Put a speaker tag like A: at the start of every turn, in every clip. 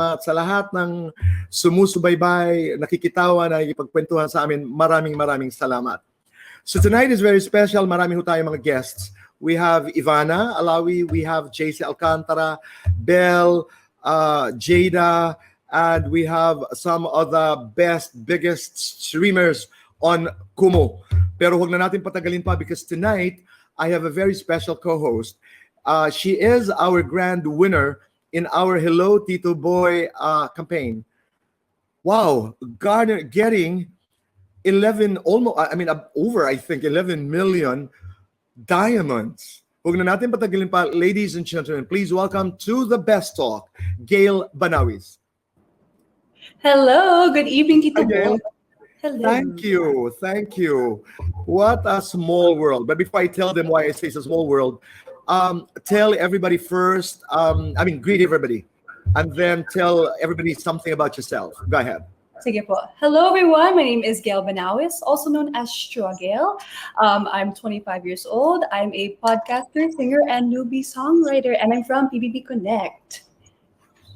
A: At sa lahat ng sumusubaybay, nakikitawa, nakikipagkwentuhan sa amin, maraming salamat. So tonight is very special. Marami ho tayong mga guests. We have Ivana Alawi, we have JC Alcantara, Belle, Jada, and we have some of the biggest streamers on Kumu. Pero huwag na natin patagalin pa because tonight, I have a very special co-host. She is our grand winner in our Hello Tito Boy campaign. Wow, getting 11, over, I think, 11 million diamonds. Huwag na natin patagalin pa, ladies and gentlemen, please welcome to the best talk, Gail Banawis.
B: Hello, good evening, Tito Boy.
A: Hello. Thank you. What a small world. But before I tell them why I say it's a small world, tell everybody first, greet everybody, and then tell everybody something about yourself. Go ahead.
B: Sige po. Hello, everyone. My name is Gail Banawis, also known as Gail. I'm 25 years old. I'm a podcaster, singer, and newbie songwriter, and I'm from PBB Connect.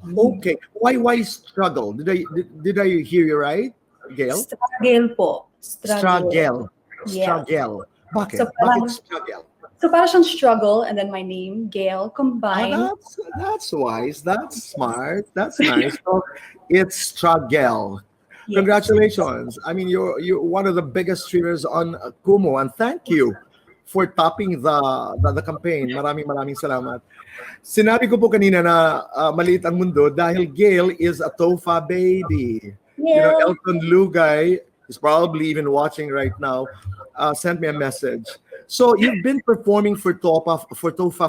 A: Okay. Why struggle? Did I hear you right, Gail?
B: Struggle po.
A: Struggle.
B: Yeah.
A: Struggle. Bakit?
B: So,
A: Bakit struggle?
B: So para siyang struggle and then my name, Gail, combined.
A: That's wise. That's smart. That's nice. So it's struggle. Yes. Congratulations. I mean, you're one of the biggest streamers on Kumu, and thank you for topping the campaign. Maraming salamat. Sinabi ko po kanina na maliit ang mundo dahil Gail is a Tofa baby.
B: Yeah.
A: Elton Lugay is probably even watching right now. Sent me a message. So you've been performing for Tofa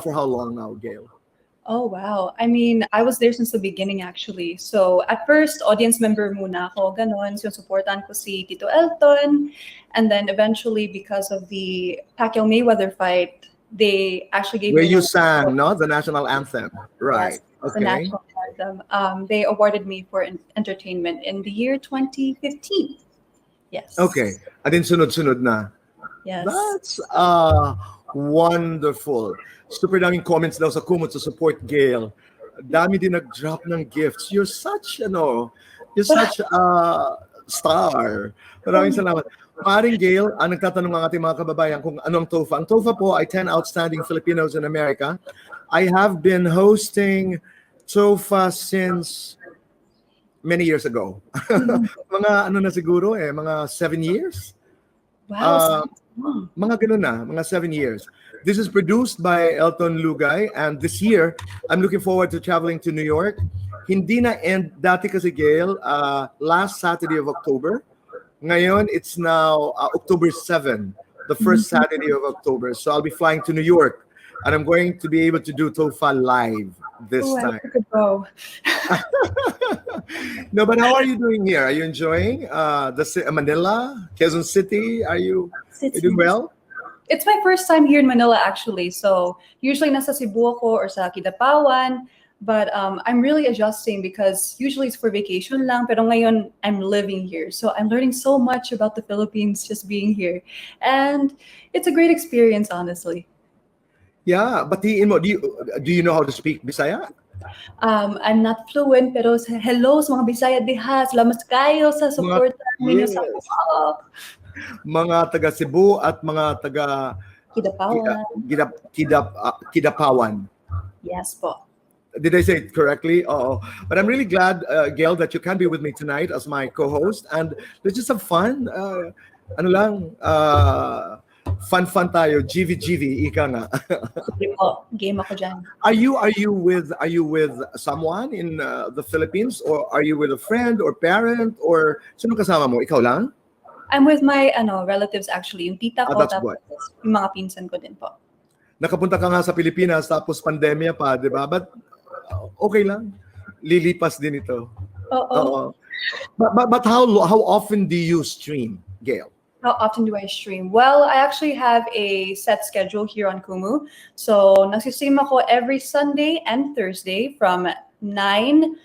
A: for how long now, Gail?
B: Oh, wow. I mean, I was there since the beginning, actually. So at first, audience member muna ako, ganon. So supportan ko si Tito Elton. And then eventually, because of the Pacquiao-Mayweather fight, they actually gave
A: me... Where you
B: sang,
A: no? The national anthem. Right.
B: Yes,
A: okay.
B: The national anthem. They awarded me for entertainment in the year 2015. Yes.
A: Okay. And then sunod-sunod na.
B: Yes.
A: That's wonderful. Super daming comments daw sa Kumu to support Gail. Dami din nag-drop ng gifts. You're such a star. Maraming salamat. Maring Gail, nagtatanong ang ating mga kababayan kung anong TOFA. Ang TOFA po ay 10 Outstanding Filipinos in America. I have been hosting TOFA since many years ago. Mga na siguro mga 7 years?
B: Wow.
A: Mga ganun na, mga 7 years. This is produced by Elton Lugay, and this year, I'm looking forward to traveling to New York. Hindi na end dati kasi Gail, last Saturday of October. Ngayon, it's now October 7, the first Saturday of October. So I'll be flying to New York, and I'm going to be able to do TOFA live this time.
B: I could go.
A: No, but how are you doing here? Are you enjoying Manila, Quezon City? Are you doing well?
B: It's my first time here in Manila, actually. So usually nasa Cebu ako or sa Kidapawan. But I'm really adjusting because usually it's for vacation lang. Pero ngayon, I'm living here. So I'm learning so much about the Philippines just being here. And it's a great experience, honestly.
A: Yeah, but do you know how to speak Bisaya?
B: I'm not fluent, pero hello sa mga Bisaya diha. Salamat kayo sa support ninyo sa
A: mga taga Cebu at mga taga Kidapawan.
B: Yes po.
A: Did I say it correctly? Oh, but I'm really glad, Gail, that you can be with me tonight as my co-host, and let's just have fun. Fun tayo, GV, ika nga.
B: Game ako dyan.
A: Are you with someone in the Philippines, or are you with a friend or parent, or sino kasama mo? Ikaw lang?
B: I'm with my relatives actually, yung tita ko,
A: tapos
B: yung mga pinsan ko din po.
A: Nakapunta ka nga sa Pilipinas tapos pandemya pa, di ba? But okay lang. Lilipas din ito.
B: Oo.
A: But how often do you stream, Gail?
B: How often do I stream? Well, I actually have a set schedule here on Kumu. So, nagsistream ako every Sunday and Thursday from 9,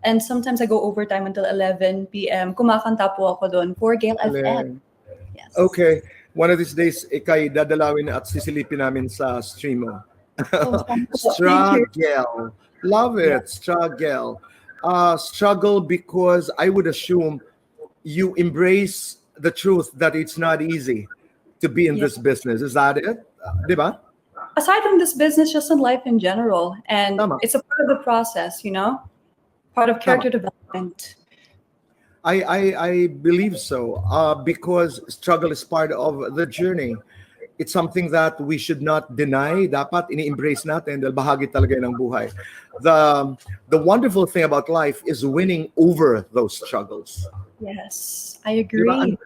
B: and sometimes I go overtime until 11 p.m. Kumakanta po ako doon for Gail FM. Yes.
A: Okay. One of these days, ikay dadalawin at sisilipin namin sa stream mo. Struggle. Love it. Yeah. Struggle. struggle because I would assume you embrace the truth that it's not easy to be in
B: Yeah.
A: this business. Is that it? Diba?
B: Aside from this business, just in life in general, and
A: Tama.
B: it's a part of the process, you know, part of
A: Tama.
B: character development.
A: I believe so because struggle is part of the journey. It's something that we should not deny. Dapat ini-embrace natin dahil bahagi talaga yan ng buhay. The wonderful thing about life is winning over those struggles.
B: Yes, I
A: Di ba?
B: agree.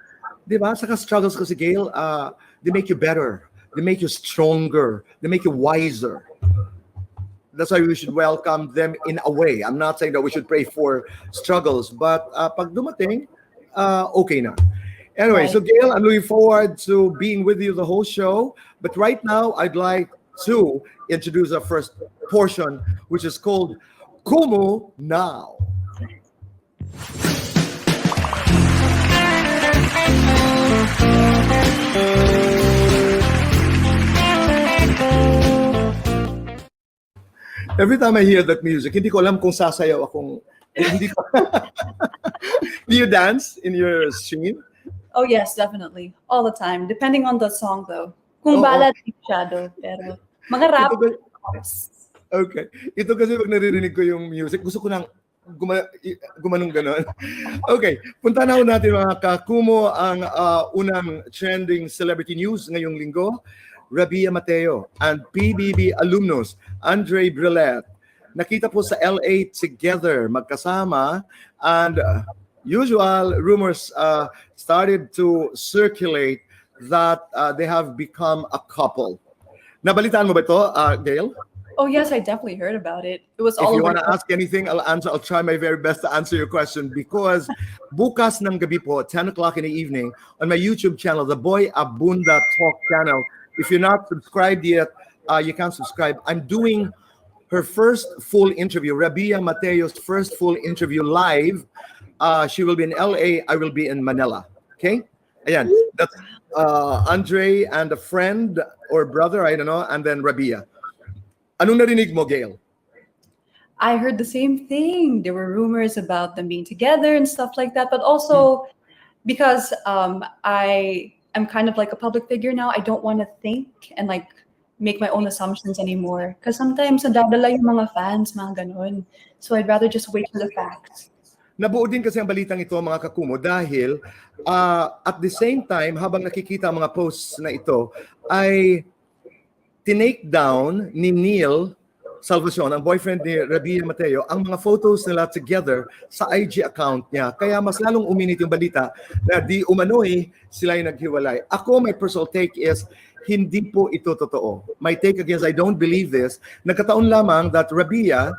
A: Di ba? Saka struggles kasi, Gail, they make you better. They make you stronger. They make you wiser. That's why we should welcome them in a way. I'm not saying that we should pray for struggles, but pag dumating, okay na. Anyway, so
B: Right.
A: Gail, I'm looking forward to being with you the whole show. But right now, I'd like to introduce our first portion, which is called Kumu Now. Every time I hear that music, hindi ko alam kung sasayaw akong hindi ko. Do you dance in your stream?
B: Oh yes, definitely, all the time. Depending on the song, though. Kung
A: Oo.
B: ballad, masyado. Pero mga rap,
A: Ito ba-
B: pops.
A: Okay. Ito kasi pag naririnig ko yung music, gusto ko nang gumanong ganon. Okay. Punta na ho natin mga kakumo ang unang trending celebrity news ngayong linggo. Rabia Mateo and PBB alumnus Andre Brillet nakita po sa LA together magkasama, and usual rumors started to circulate that they have become a couple. Nabalitaan mo ba ito, Gail?
B: Oh yes, I definitely heard about it. It was
A: If
B: all
A: you
B: over.
A: want to ask anything, I'll answer. I'll try my very best to answer your question because bukas ng gabi po, 10 o'clock in the evening, on my YouTube channel, the Boy Abunda Talk channel. If you're not subscribed yet, you can subscribe. I'm doing her first full interview, Rabia Mateo's first full interview live. She will be in LA. I will be in Manila. Okay? Ayan. That's Andre and a friend or brother, I don't know, and then Rabia. Anong narinig mo, Gail?
B: I heard the same thing. There were rumors about them being together and stuff like that. But also, because I am kind of like a public figure now, I don't want to think and like make my own assumptions anymore. Because sometimes nadadala yung mga fans, mga ganon. So I'd rather just wait for the facts.
A: Nabuo din kasi ang balitang ito, mga kakumo, dahil at the same time, habang nakikita ang mga posts na ito, ay tinake down ni Neil Salvacion, ang boyfriend ni Rabia Mateo, ang mga photos nila together sa IG account niya. Kaya mas lalong uminit yung balita na di umano'y sila yung naghiwalay. Ako, my personal take is, hindi po ito totoo. My take against, I don't believe this. Nagkataon lamang that Rabia,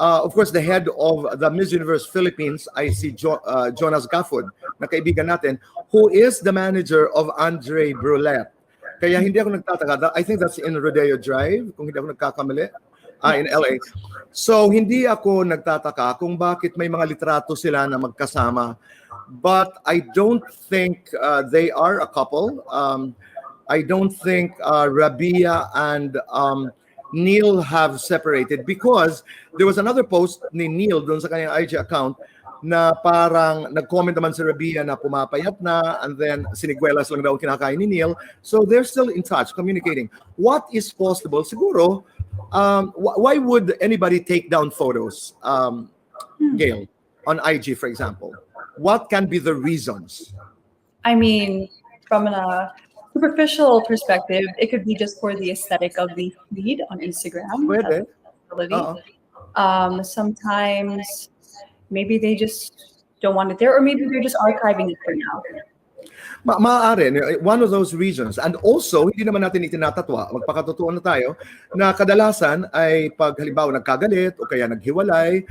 A: of course, the head of the Miss Universe Philippines, I see Jonas Gafford, na kaibigan natin, who is the manager of Andre Brillet. Kaya hindi ako nagtataka. I think that's in Rodeo Drive, kung hindi ako nagkakamali, in LA. So, hindi ako nagtataka kung bakit may mga litrato sila na magkasama. But I don't think they are a couple. I don't think Rabia and Neil have separated because there was another post ni Neil doon sa kanyang IG account na parang nag-comment naman si Rabia na pumapayat na, and then siniguelas lang daw kinakain ni Neil. So they're still in touch, communicating. What is possible? Siguro, why would anybody take down photos, Gail, on IG, for example? What can be the reasons?
B: I mean, from a superficial perspective, it could be just for the aesthetic of the feed on Instagram.
A: Pwede.
B: That's a possibility. Sometimes maybe they just don't want it there, or maybe they're just archiving it for now.
A: Maaari, one of those reasons. And also, hindi naman natin itinatatwa, magpakatotoo na tayo, na kadalasan ay pag halimbawa nagkagalit o kaya naghiwalay.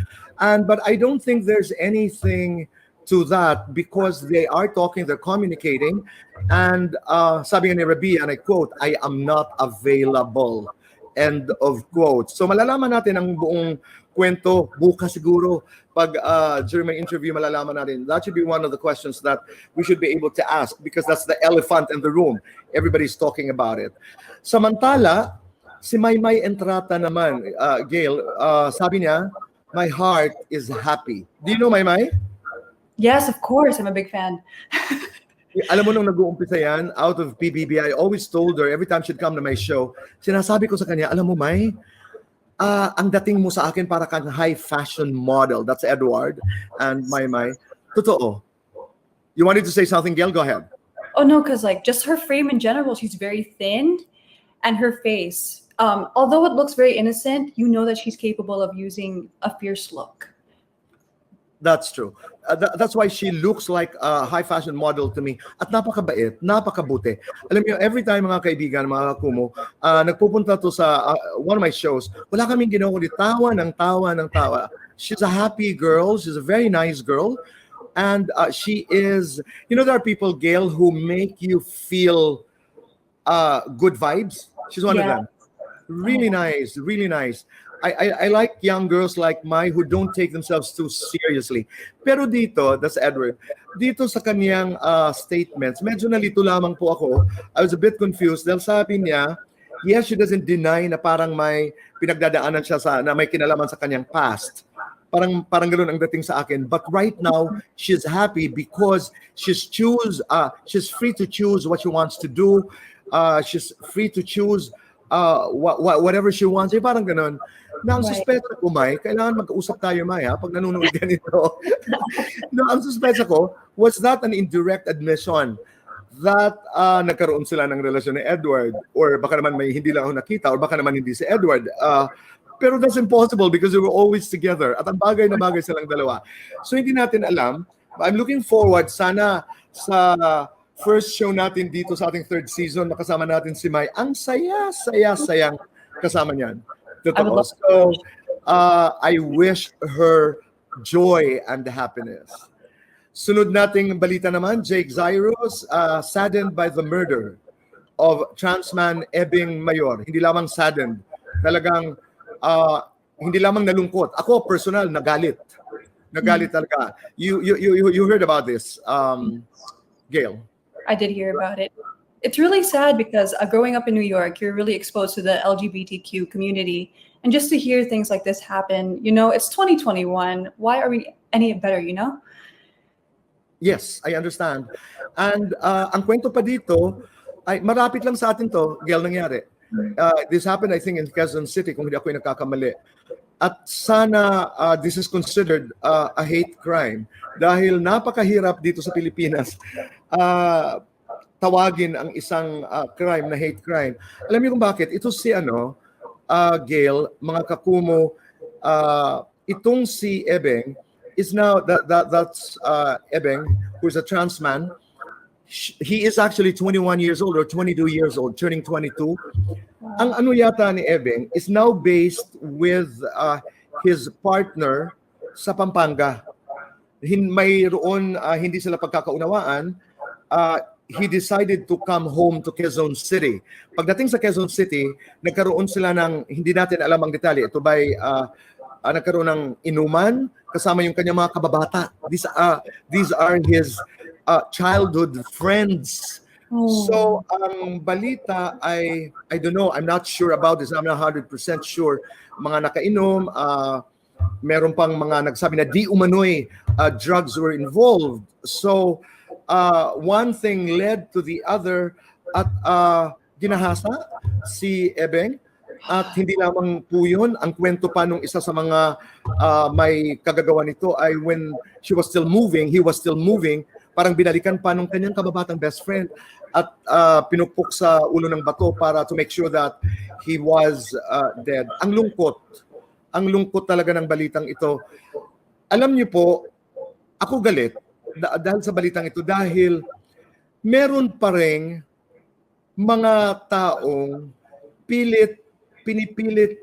A: But I don't think there's anything to that because they are talking, they're communicating. And sabi nga ni Rabia, and I quote, "I am not available." End of quote. So malalaman natin ang buong kwento bukas siguro pag during my interview malalaman natin. That should be one of the questions that we should be able to ask because that's the elephant in the room. Everybody's talking about it. Samantala, si Maymay Entrata naman, Gail, sabi niya, my heart is happy. Do you know Maymay?
B: Yes, of course. I'm a big fan.
A: Alam mo nung nag-uumpisa yan, out of PBB, I always told her, every time she'd come to my show, sinasabi ko sa kanya, alam mo May, ang dating mo sa akin para kang high fashion model. That's Edward and Maymay. Totoo. You wanted to say something, Gail? Go ahead.
B: Oh no, because like just her frame in general, she's very thin, and her face. Although it looks very innocent, you know that she's capable of using a fierce look.
A: That's true. That's why she looks like a high fashion model to me. At napakabait, napakabuti. Alam niyo, every time mga kaibigan, mga kumo, nagpupunta to sa one of my shows, wala kaming ginawa kundi tawa ng tawa ng tawa. She's a happy girl. She's a very nice girl. And she is, you know, there are people, Gail, who make you feel good vibes. She's one of them. Really nice, really nice. I like young girls like Mai who don't take themselves too seriously. Pero dito, that's Edward, dito sa kanyang statements, medyo nalito lamang po ako. I was a bit confused dahil sabi niya, yes, she doesn't deny na parang may pinagdadaanan siya na may kinalaman sa kanyang past. Parang ganoon ang dating sa akin. But right now, she's happy because she's free to choose what she wants to do. She's free to choose whatever she wants. Parang ganoon. Na ang suspecha ko, May, kailangan magkausap tayo, May, pag nanonood ganito. No, ang suspecha ko, was that an indirect admission that nagkaroon sila ng relasyon ni Edward? Or baka naman may hindi lang ako nakita, or baka naman hindi si Edward. Pero that's impossible because they were always together. At ang bagay na bagay silang dalawa. So hindi natin alam. I'm looking forward, sana sa first show natin dito sa ating third season, makasama natin si May. Ang sayang kasama niyan. Totoo. So, I wish her joy and happiness. Sunod nating balita naman, Jake Zyros, saddened by the murder of transman Ebing Mayor. Hindi lamang saddened, talagang hindi lamang nalungkot. Ako personal, nagalit talaga. You heard about this, Gail?
B: I did hear about it. It's really sad because growing up in New York, you're really exposed to the LGBTQ community. And just to hear things like this happen, you know, it's 2021. Why are we any better, you know?
A: Yes, I understand. And ang kwento pa dito, ay marapit lang sa atin to, Gail, nangyari. This happened, I think, in Quezon City, kung hindi ako yung nagkakamali. At sana this is considered a hate crime. Dahil napakahirap dito sa Pilipinas tawagin ang isang crime na hate crime. Alam niyo kung bakit? Ito si Gail, mga kakumo, itong si Ebeng is now, that's Ebeng, who is a trans man. He is actually 21 years old or 22 years old, turning 22. Ang ano yata ni Ebeng is now based with his partner sa Pampanga. Mayroon, hindi sila pagkakaunawaan, he decided to come home to Quezon City. Pagdating sa Quezon City, nagkaroon sila ng, hindi natin alam ang detalye, ito ba'y nagkaroon ng inuman, kasama yung kanyang mga kababata. These are his childhood friends. So, ang balita ay, I don't know, I'm not sure about this, I'm not 100% sure. Mga nakainom, meron pang mga nagsabi na di umano'y drugs were involved. So, one thing led to the other at ginahasa si Ebeng. At hindi lamang po yun, ang kwento pa nung isa sa mga may kagagawa nito ay when he was still moving, parang binalikan pa nung kanyang kababatang best friend at pinupok sa ulo ng bato para to make sure that he was dead. Ang lungkot talaga ng balitang ito. Alam niyo po, ako galit dahil sa balitang ito dahil meron pa ring mga taong pinipilit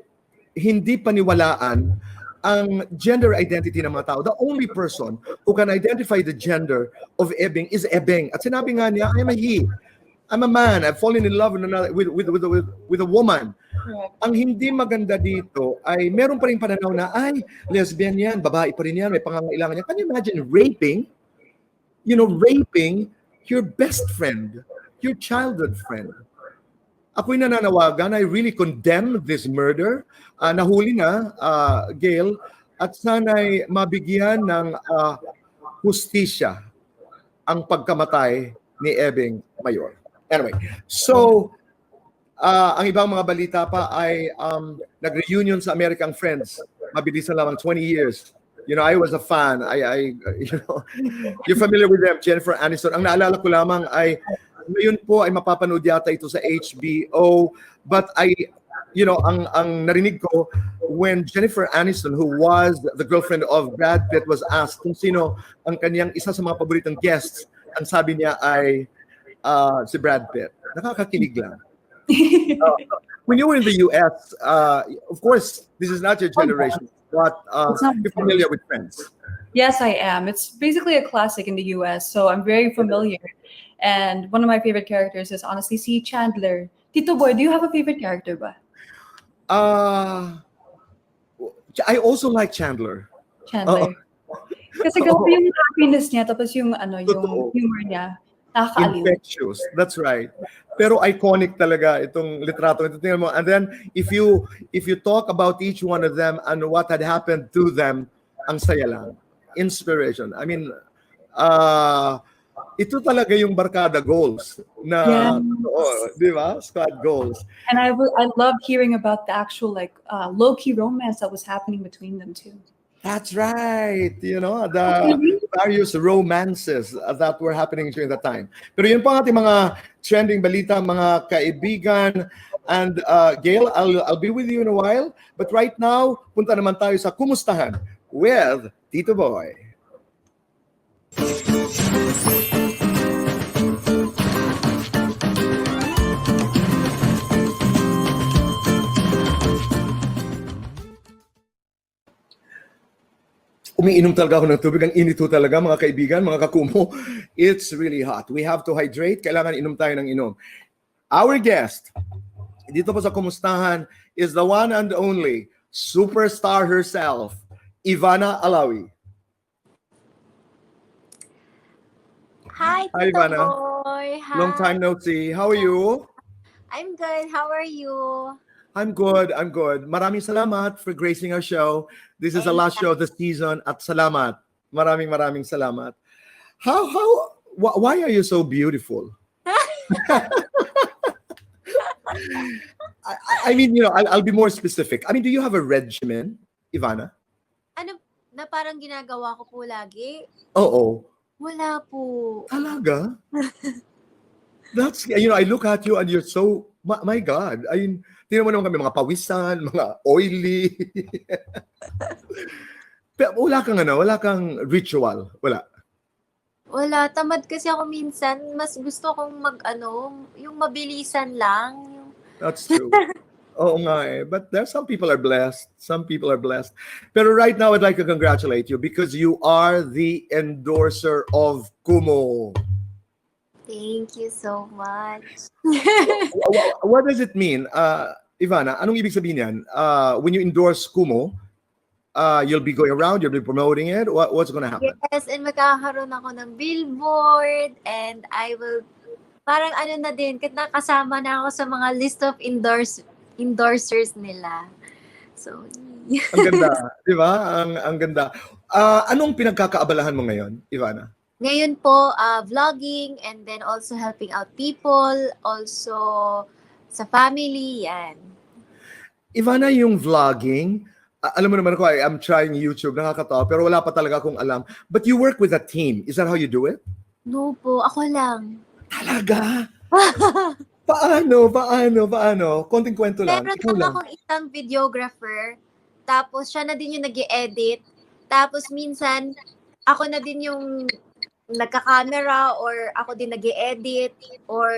A: hindi paniwalaan ang gender identity ng mga tao. The only person who can identify the gender of Ebeng is Ebeng. At sinabi nga niya, I'm a he. I'm a man. I've fallen in love with a woman. Ang hindi maganda dito ay meron pa rin pananaw na ay lesbian yan, babae pa rin yan, may pangangailangan yan. Can you imagine raping? You know, raping your best friend, your childhood friend. Ako'y nananawagan, I really condemn this murder. Nahuli na, Gail, at sana'y mabigyan ng hustisya ang pagkamatay ni Ebing Mayor. Anyway, so ang ibang mga balita pa ay nag-reunion sa American Friends. Mabilisan lamang 20 years. You know, I was a fan. You're familiar with them, Jennifer Aniston. Ang naalala ko lamang ay ngayon po ay mapapanood yata ito sa HBO. But ang narinig ko when Jennifer Aniston, who was the girlfriend of Brad Pitt, was asked kung sino ang kanyang isa sa mga paboritong guests, ang sabi niya ay si Brad Pitt. Nakakakilig lang. When you were in the US, of course, this is not your generation, but you're familiar with Friends.
B: Yes, I am. It's basically a classic in the US, so I'm very familiar. And one of my favorite characters is honestly si Chandler. Tito Boy, do you have a favorite character ba?
A: I also like Chandler.
B: Chandler. Kasi grabe yung happiness niya, tapos yung
A: Totoo.
B: yung humor niya. Nakakaaliw.
A: Infectious. That's right. Pero iconic talaga itong litrato. Ito tingnan mo. And then if you talk about each one of them and what had happened to them, ang saya lang. Inspiration. I mean, ito talaga yung barkada goals na, di ba? Squad goals.
B: And I love hearing about the actual low-key romance that was happening between them too.
A: That's right. You know, the various romances that were happening during that time. Pero yun po ang ating mga trending balita, mga kaibigan. And Gail, I'll be with you in a while. But right now, punta naman tayo sa Kumustahan with Tito Boy. Umiinom talaga ako ng tubig. Ang init talaga, mga kaibigan, mga kakumo. It's really hot. We have to hydrate. Kailangan inom tayo ng inom. Our guest, dito po sa Kumustahan, is the one and only superstar herself, Ivana Alawi.
C: Hi,
A: Hi,
C: Tito
A: Ivana.
C: Boy. Hi.
A: Long time no see. How are you?
C: I'm good. How are you?
A: I'm good. Maraming salamat for gracing our show. This is the last show of the season at salamat. Maraming salamat. Why are you so beautiful? I mean, I'll be more specific. I mean, do you have a regimen, Ivana?
C: Ano na parang ginagawa ko po lagi?
A: Oo.
C: Wala po.
A: Talaga? That's, I look at you and you're so, my God. I mean, tingnan mo naman kami, mga pawisan, mga oily. Pero wala kang ritual. Wala.
C: Wala. Tamad kasi ako minsan. Mas gusto kong yung mabilisan lang.
A: That's true. Oo nga eh. But some people are blessed. Pero right now, I'd like to congratulate you because you are the endorser of Kumu.
C: Thank you so much.
A: What does it mean? Ivana, anong ibig sabihin yan? When you endorse Kumu, you'll be going around, you'll be promoting it? What's going to happen?
C: Yes, and magkakaroon ako ng billboard and I will, parang na din, nakasama na ako sa mga list of endorsers nila. So,
A: Ang ganda, di ba? Ang ganda. Anong pinagkakaabalahan mo ngayon, Ivana?
C: ngayon po, vlogging and then also helping out people, also sa family, yan.
A: Ivana, yung vlogging, alam mo naman ako, I'm trying YouTube, nakakatawa, pero wala pa talaga akong alam. But you work with a team. Is that how you do it?
C: No po, ako lang.
A: Talaga? Paano? Konting kwento lang.
C: Meron akong isang videographer, tapos siya na din yung nag-edit, tapos minsan, ako na din yung nagka-camera or ako din nag-edit or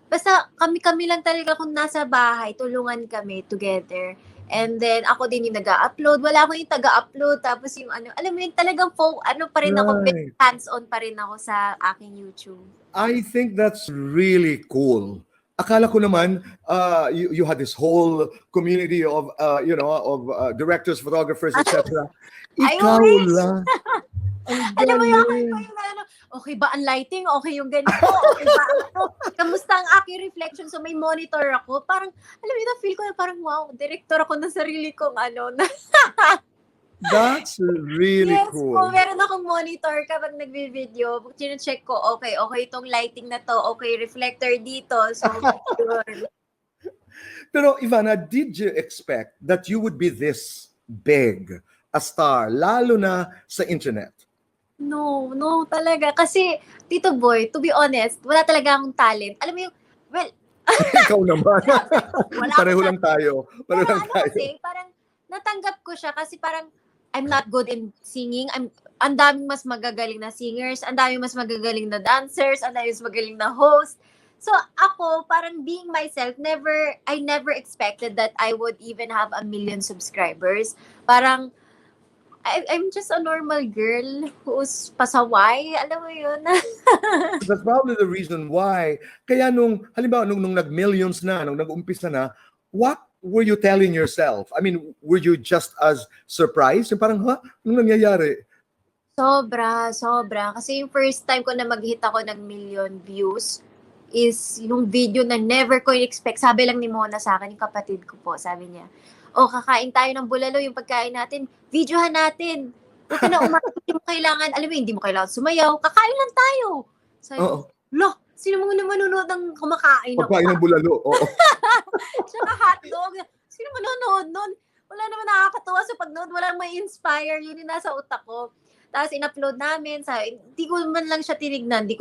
C: basta kami lang talaga kung nasa bahay, tulungan kami together. And then ako din yung nag-upload. Wala akong yung taga-upload tapos yung alam mo yun talagang pa rin ako, hands-on pa rin ako sa aking YouTube.
A: I think that's really cool. Akala ko naman you had this whole community of directors, photographers, etc. Ikaw lang.
C: Alam mo yung okay ba ang lighting? Okay yung ganito? Okay ba kamusta ang aking reflection? So may monitor ako. Parang, alam mo, feel ko na parang, wow, director ako ng sarili kong
A: That's really
C: Yes
A: cool.
C: po, meron akong monitor kapag nagbi-video. Chine-check ko, okay itong lighting na to, okay, reflector dito. So, yun.
A: Pero Ivana, did you expect that you would be this big a star, lalo na sa internet?
C: No talaga. Kasi, Tito Boy, to be honest, wala talaga akong talent. Alam mo yung, well,
A: Ikaw naman.
C: wala
A: Pareho
C: akong
A: lang tayo. Pareho
C: Pero
A: lang
C: ano
A: tayo.
C: kasi, parang natanggap ko siya kasi parang I'm not good in singing. Ang daming mas magagaling na singers, ang daming mas magagaling na dancers, ang daming mas magagaling na host. So ako, parang being myself, I never expected that I would even have 1 million subscribers. Parang I'm just a normal girl who's pasaway. Alam mo yun?
A: That's probably the reason why. Kaya halimbawa, nung nag-millions na, nung nag-umpisa na, what were you telling yourself? I mean, were you just as surprised? Yung parang, anong nangyayari?
C: Sobra. Kasi yung first time ko na mag-hit ako ng million views is yung video na never ko expect. Sabi lang ni Mona sa akin, yung kapatid ko po, sabi niya, kakain tayo ng bulalo, yung pagkain natin, videohan natin. Huwag ka na hindi mo kailangan, alam mo, hindi mo kailangan sumayaw, kakain lang tayo. Sabi ko, sino mo na manonood ng kumakain ako?
A: Pagkain ng bulalo, oo.
C: Tsaka hotdog. Sino manonood nun? Wala naman nakakatuwa sa pagnood. Walang may inspire. Yun yung nasa utak ko. Tapos in-upload namin. Hindi ko man lang siya tinignan. Di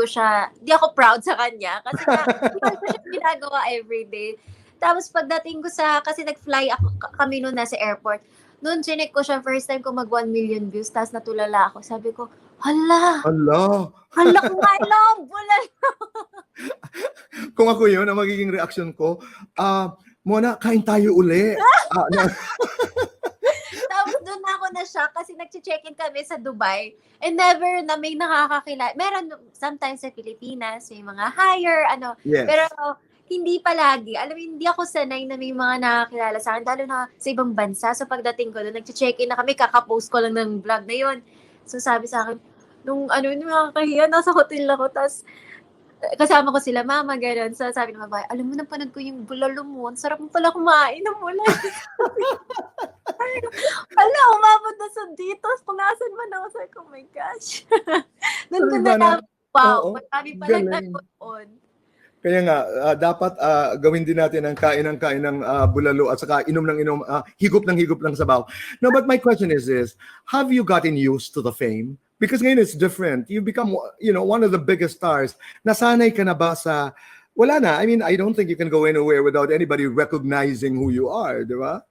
C: ako proud sa kanya. Kasi hindi ko siya ginagawa everyday. Tapos pagdating ko kasi nag-fly kami noon nasa airport. Noon, chinek ko siya first time ko mag 1 million views. Tapos natulala ako. Sabi ko, hala ko nga lang.
A: Kung ako yun, ang magiging reaction ko, Mona, kain tayo uli.
C: Tapos doon ako na siya kasi nag-check-in kami sa Dubai and never na may nakakakilala. Meron sometimes sa Pilipinas, may mga hire,
A: Yes.
C: pero hindi palagi. Alam mo, hindi ako sanay na may mga nakakilala sa akin, lalo na sa ibang bansa. So pagdating ko doon, nag-check-in na kami, kakapost ko lang ng vlog na yun. So sabi sa akin, nung nakakahiya, nasa hotel ako, tapos kasama ko sila, mama, gano'n. So, sabi ng babae, alam mo, napanood ko yung bulalo mo. Ang sarap mo pala kumain ng bulalo. Umabot na sa dito. Kung nasan man ako, sabi ko, oh my gosh. Doon ko na wow, marami palang nanood.
A: Kaya nga, dapat gawin din natin ang kain ng bulalo at saka inom ng inom, higop ng sabaw. No, but my question is this, have you gotten used to the fame? Because ngayon it's different. You become, one of the biggest stars. Nasanay ka na ba sa, wala na. I mean, I don't think you can go anywhere without anybody recognizing who you are, di ba?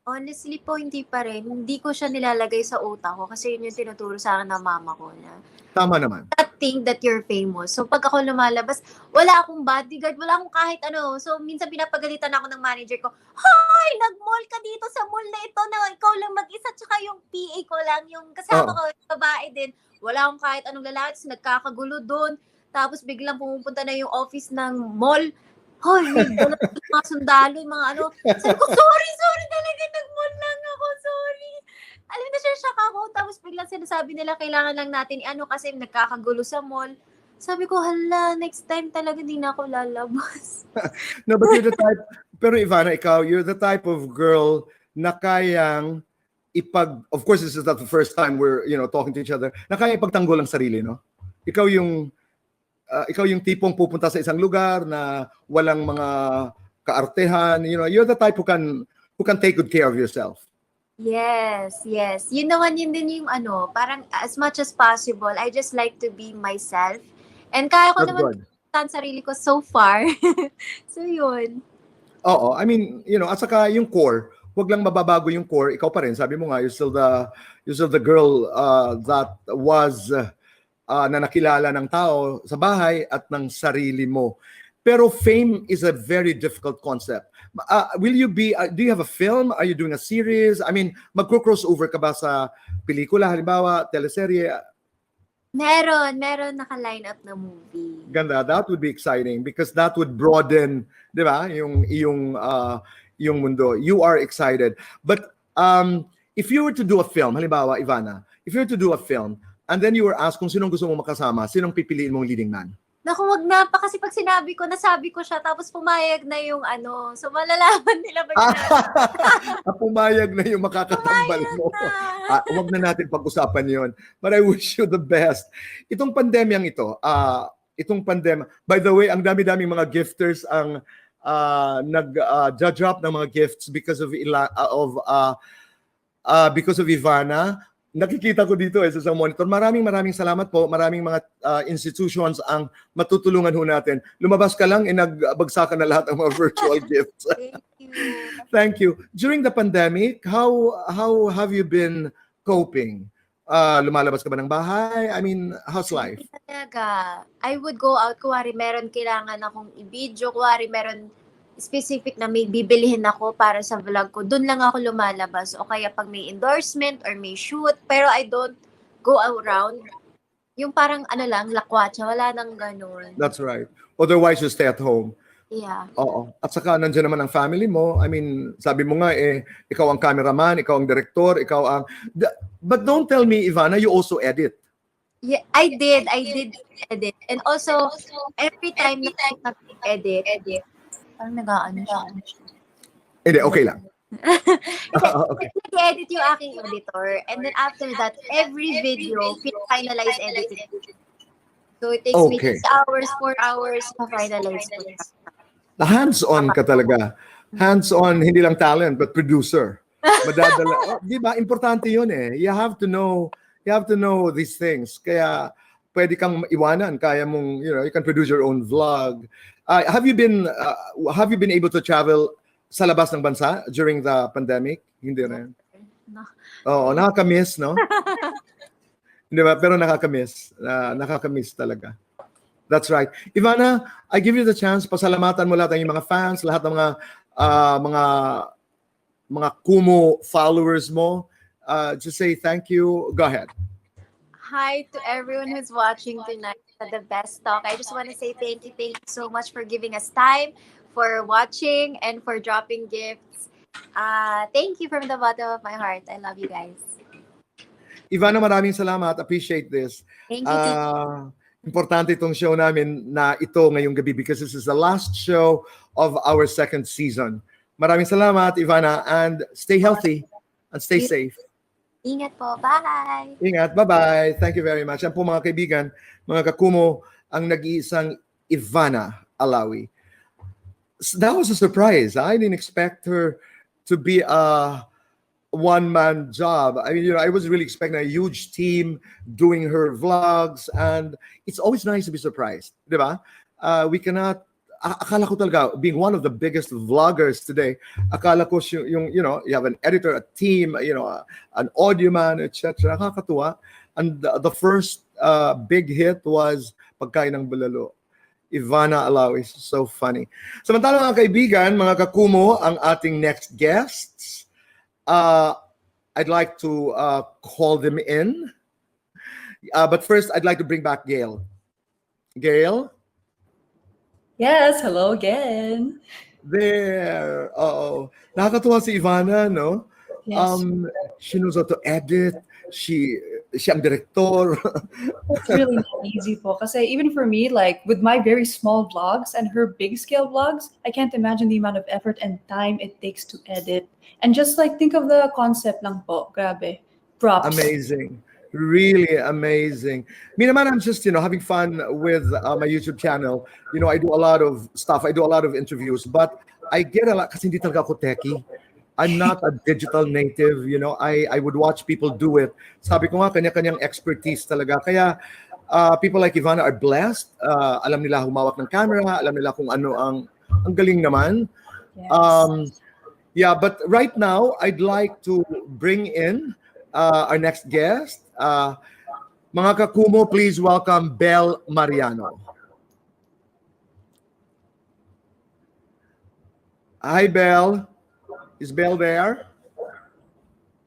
C: Honestly po, hindi pa rin. Hindi ko siya nilalagay sa utak ko kasi yun yung tinuturo sa akin ng mama ko na
A: Tama naman.
C: not think that you're famous. So, pag ako lumalabas, wala akong bodyguard, wala akong kahit ano. So, minsan pinapagalitan ako ng manager ko, Hoy! Nag-mall ka dito sa mall na ito na ikaw lang mag-isa tsaka yung PA ko lang, yung kasama ko, yung babae din. Wala akong kahit anong lalaki, so nagkakagulo doon. Tapos biglang pumupunta na yung office ng mall. Hoy, may mga sundalo, yung mga ano. Sabi ko, sorry talaga, nag-mall lang ako, sorry. Alam na siya, shock ako. Tapos biglang sinasabi nila, kailangan lang natin kasi nagkakagulo sa mall. Sabi ko, hala, next time talaga di na ako lalabas.
A: No, but you're the type, pero Ivana, you're the type of girl na kayang of course, this is not the first time we're, talking to each other, na kaya ipagtanggol ang sarili, no? Ikaw yung tipong pupunta sa isang lugar na walang mga kaartehan, you're the type who can take good care of yourself.
C: Yes. Yun naman yun din yung parang as much as possible, I just like to be myself. And kaya ko naman ang sarili ko so far. So yun.
A: Oo, I mean, at saka yung core, wag lang mababago yung core, ikaw pa rin. Sabi mo nga, you're still the girl that was na nakilala ng tao sa bahay at ng sarili mo. Pero fame is a very difficult concept. Will you do you have a film? Are you doing a series? I mean, magko-crossover ka ba sa pelikula, halimbawa, teleserye?
C: Meron naka-line up na movie.
A: Ganda, that would be exciting because that would broaden, di ba, yung mundo. You are excited. But if you were to do a film, halimbawa, Ivana, if you were to do a film, and then you were asked kung sinong gusto mong makasama, sinong pipiliin mong leading man?
C: naku, wag na pa kasi pag nasabi ko siya, tapos pumayag na yung so malalaman nila ba
A: Pumayag na yung makakatambal mo. Huwag na natin pag-usapan yon. But I wish you the best. Itong pandemyang ito, by the way, ang dami-daming mga gifters ang nag-drop ng mga gifts because of Ivana. Nakikita ko dito sa monitor. Maraming salamat po. Maraming mga institutions ang matutulungan ho natin. Lumabas ka lang, nagbagsakan na lahat ng mga virtual gifts.
C: Thank you.
A: Thank you. During the pandemic, how have you been coping? Lumalabas ka ba ng bahay? I mean, how's life?
C: Talaga. I would go out, kuwari meron kailangan akong i-video, kuwari meron specific na may bibilihin ako para sa vlog ko, doon lang ako lumalabas. O kaya pag may endorsement or may shoot, pero I don't go around. Yung parang lang, lakwatsa, wala nang ganun.
A: That's right. Otherwise, you stay at home.
C: Yeah.
A: Oo. At saka nandiyan naman ang family mo. I mean, sabi mo nga ikaw ang cameraman, ikaw ang director, ikaw ang... But don't tell me, Ivana, you also edit.
C: Yeah, I did edit. And also, every time na edit, parang nag-aano siya.
A: Hindi, okay lang. Okay.
C: Nag-edit yung aking editor. And then after that, every video, finalize editing. So it takes me 6 hours, 4 hours to finalize ko.
A: Hands-on ka talaga. Hands-on, hindi lang talent, but producer. Madadala. Di ba? Importante yun eh. You have to know these things. Kaya pwede kang iwanan. Kaya mong, you can produce your own vlog. Have you been able to travel sa labas ng bansa during the pandemic? Hindi rin.
C: No.
A: Oo, nakakamiss, no? Hindi ba? Pero nakakamiss. Nakakamiss talaga. That's right. Ivana, I give you the chance. Pasalamatan mo lahat ng mga fans, lahat ng mga Kumu followers mo. Just say thank you. Go ahead.
C: Hi to everyone who's watching tonight at the Best Talk. I just want to say thank you so much for giving us time, for watching, and for dropping gifts. Thank you from the bottom of my heart. I love you guys.
A: Ivana, maraming salamat. Appreciate this.
C: Thank you.
A: Importante itong show namin na ito ngayong gabi because this is the last show of our second season. Maraming salamat, Ivana, and stay healthy and stay safe.
C: Ingat po. Bye!
A: Ingat. Bye-bye. Thank you very much. Yan po mga kaibigan, mga kakumo, ang nag-iisang Ivana Alawi. That was a surprise. I didn't expect her to be a one-man job. I mean, I was really expecting a huge team doing her vlogs, and it's always nice to be surprised. Diba? We cannot akala ko talaga, being one of the biggest vloggers today, akala ko yung you have an editor, a team, an audio man, etc. Nakakatuwa. And the first big hit was Pagkain ng Bulalo. Ivana Alawi, so funny. Samantala mga kaibigan, mga kakumo, ang ating next guests, I'd like to call them in. But first, I'd like to bring back Gail. Gail?
B: Yes, hello again.
A: There. Nakakatuwa si Ivana, no?
B: Yes.
A: She knows how to edit. Siya ang director.
B: It's really not easy po. Kasi even for me, like with my very small vlogs and her big scale vlogs, I can't imagine the amount of effort and time it takes to edit. And just like think of the concept lang po. Grabe. Props.
A: Amazing. Really amazing. Me naman, I'm just, having fun with my YouTube channel. I do a lot of stuff. I do a lot of interviews, but I get a lot kasi hindi talaga ako techie. I'm not a digital native, I would watch people do it. Sabi ko nga, kanya-kanyang expertise talaga. Kaya people like Ivana are blessed. Alam nila humawak ng camera, alam nila kung ano ang galing naman.
B: Yes.
A: But right now, I'd like to bring in our next guest. Mga kakumo, please welcome Belle Mariano. Hi, Belle. Is Belle there?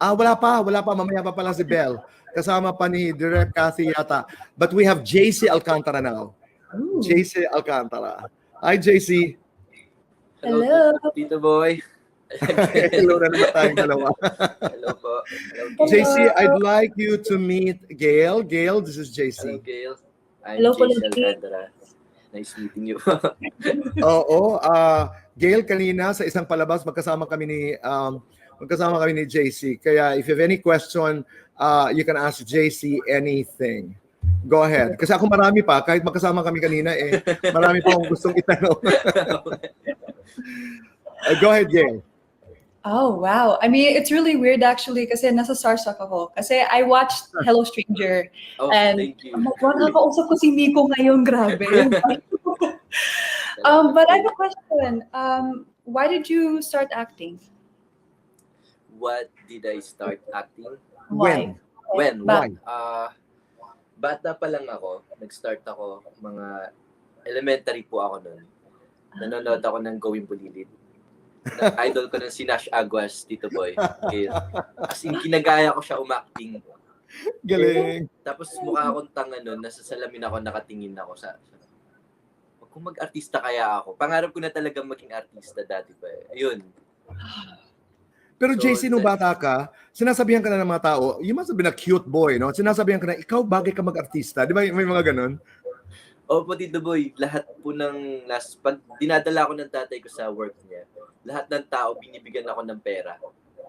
A: Wala pa. Mamaya pa pala si Belle. Kasama pa ni Direk Cathy yata. But we have JC Alcantara now.
B: Ooh.
A: JC Alcantara. Hi, JC.
B: Hello.
D: Tito Boy.
A: Hello na naman tayong dalawa.
D: Hello po.
A: JC, I'd like you to meet Gail. Gail, this is JC.
D: Hello, Gail. I'm
B: Hello po,
D: JC
B: Lady.
D: Alcantara. Nice meeting you.
A: Oo, Gail, kanina sa isang palabas magkasama kami ni JC. Kaya if you have any question, you can ask JC anything. Go ahead. Kasi ako marami pa, kahit magkasama kami kanina, marami pa akong gustong itanong. Go ahead, Gail.
B: Oh, wow. I mean, it's really weird actually kasi nasa Starstruck ako. Kasi I watched Hello Stranger.
D: Oh,
B: And
D: thank you.
B: nakakausap ko si Miko ngayon, grabe. But I have a question. Why did you start acting?
D: What did I start acting?
A: When?
D: When?
A: Why?
D: Bata pa lang ako, nag-start ako, mga elementary po ako noon. Nanonood ako ng Gawin Bulilit. Idol ko ng si Nash Aguas, Tito Boy. Gail. As in, kinagaya ko siya umacting.
A: Galing.
D: Tapos mukha akong tanga noon, nasa salamin ako, nakatingin ako sa kung mag-artista kaya ako. Pangarap ko na talaga maging artista dati pa eh. Ayun.
A: Pero
D: So,
A: JC, nung bata ka, sinasabihan ka na ng mga tao, you must have been a cute boy, no? Sinasabihan ka na, ikaw bagay ka mag-artista. Di ba may mga ganun?
D: Opo, Tito Boy, lahat po pag dinadala ko ng tatay ko sa work niya, lahat ng tao, binibigyan ako ng pera.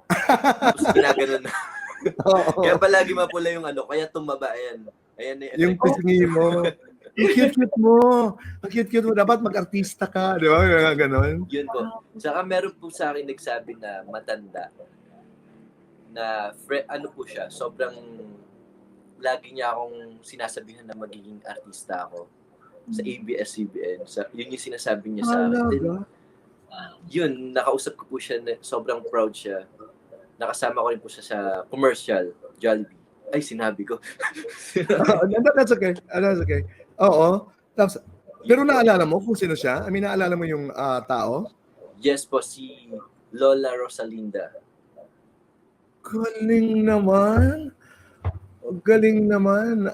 D: Tapos ginaganon na. Kaya palagi mapula yung kaya tumaba, ayan. Ayan na
A: Yung pisngi mo. Ang cute-cute mo. Ang cute-cute mo. Dapat mag-artista ka. Di ba? Yung ganon.
D: Yun po. Saka meron po sa akin nagsabi na matanda na po siya, sobrang lagi niya akong sinasabihan na magiging artista ako sa ABS-CBN. Yun yung sinasabi niya sa akin. Yun, nakausap ko po siya, sobrang proud siya. Nakasama ko rin po siya sa commercial, Jollibee. Ay, sinabi ko.
A: That's okay. That's okay. Oo. Tapos, pero naalala mo kung sino siya? I mean, naalala mo yung tao?
D: Yes po, si Lola Rosalinda.
A: Galing naman. Galing naman.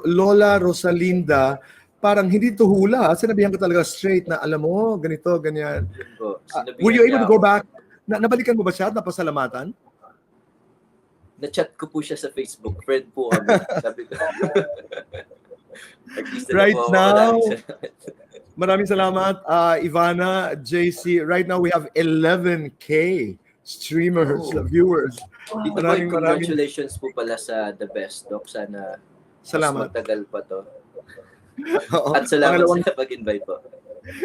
A: Lola Rosalinda, parang hindi to hula. Sinabihan ko talaga straight na, alam mo, ganito, ganyan.
D: Yun po.
A: Were you able to go back? Nabalikan mo ba siya? Napasalamatan?
D: Na-chat ko po siya sa Facebook. Friend po kami. Sabi ko.
A: Right now, maraming salamat, Ivana, JC. Right now, we have 11K streamers, viewers.
D: Dito po, congratulations po pala sa The Best, Doc. Sana
A: salamat.
D: mas matagal pa to.
A: Oo.
D: At salamat sa pag-invite po.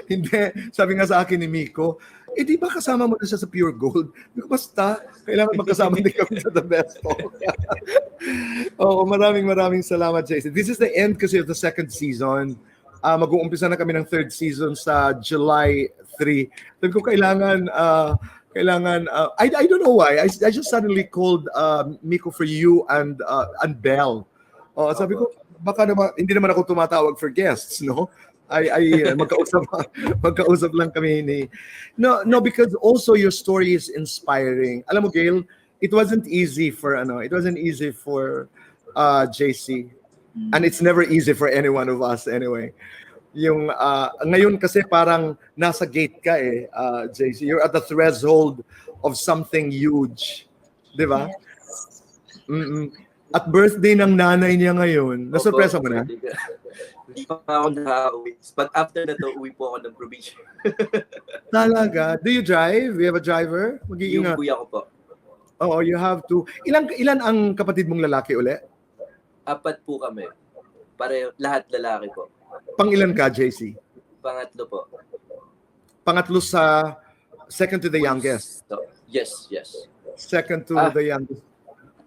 A: Hindi, sabi nga sa akin ni Miko, di ba kasama mo na siya sa Pure Gold? Basta, kailangan magkasama din kami sa The Best. Oo, maraming salamat, JC. This is the end kasi of the second season. Mag-uumpisa na kami ng third season sa July 3. Sabi ko, kailangan, I don't know why. I just suddenly called Miko for you and Belle. Sabi ko, baka naman, hindi naman ako tumatawag for guests, no? Magkausap lang kami ni. No, because also your story is inspiring. Alam mo, Gail, it wasn't easy for JC, and it's never easy for any one of us anyway. Yung ngayon kasi parang nasa gate ka JC. You're at the threshold of something huge, di ba? At birthday ng nanay niya ngayon. Nasurpresa mo na?
D: Hindi pa ako nakauwi. Pag after na to, uwi po ako ng probinsya.
A: Talaga? Do you drive? You have a driver?
D: Yung kuya ko po.
A: Oo, you have to. Ilan ang kapatid mong lalaki uli?
D: 4 po kami. Lahat lalaki po.
A: Pang-ilan ka, JC?
D: Pangatlo po.
A: Pangatlo sa second to the youngest?
D: Yes.
A: Second to the youngest?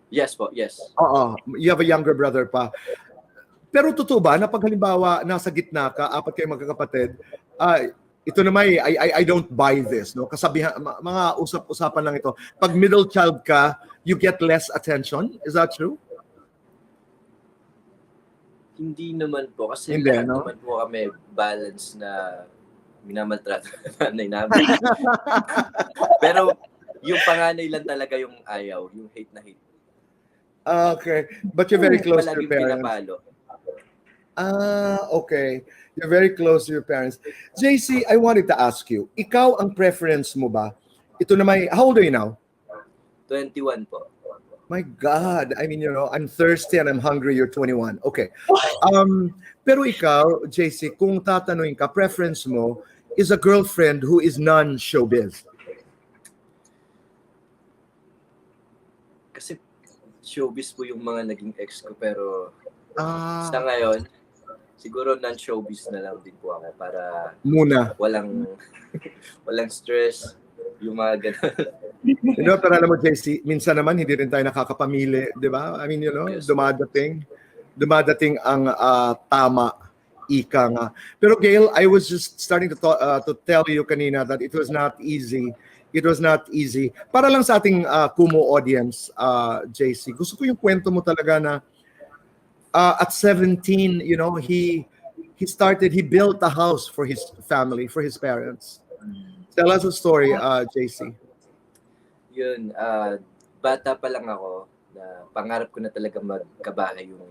D: Yes po, yes.
A: Oo, you have a younger brother pa. Pero totoo ba na pag halimbawa nasa gitna ka, 4 kayo magkakapatid, ito naman I don't buy this, no? Kasabihan, mga usap-usapan lang ito. Pag middle child ka, you get less attention. Is that true?
D: Hindi naman po kasi
A: Hindi,
D: lahat
A: no?
D: naman po kami balance na minamaltrato ng nanay namin. Pero yung panganay lang talaga yung ayaw, yung hate na hate.
A: Okay, but you're very close to your
D: Palaging
A: parents.
D: pinapalo.
A: Okay. You're very close to your parents. JC, I wanted to ask you, ikaw ang preference mo ba? Ito na how old are you now?
D: 21 po.
A: My God, I mean, I'm thirsty and I'm hungry, you're 21. Okay. Pero ikaw, JC, kung tatanungin ka, preference mo is a girlfriend who is non-showbiz.
D: Kasi showbiz po yung mga naging ex ko, pero
A: Ah,
D: sa ngayon, siguro non-showbiz na lang din po ako para
A: muna.
D: walang walang stress, yung mga ganun.
A: Pero alam mo, JC, minsan naman hindi rin tayo nakakapamili, di ba? I mean,
D: Yes.
A: dumadating ang tama, ika nga. Pero Gail, I was just starting to tell you kanina that it was not easy. It was not easy. Para lang sa ating Kumu audience, JC, gusto ko yung kwento mo talaga na at 17, he built a house for his family, for his parents. Tell us a story, JC.
D: Yun, bata pa lang ako, na pangarap ko na talaga magkabahay yung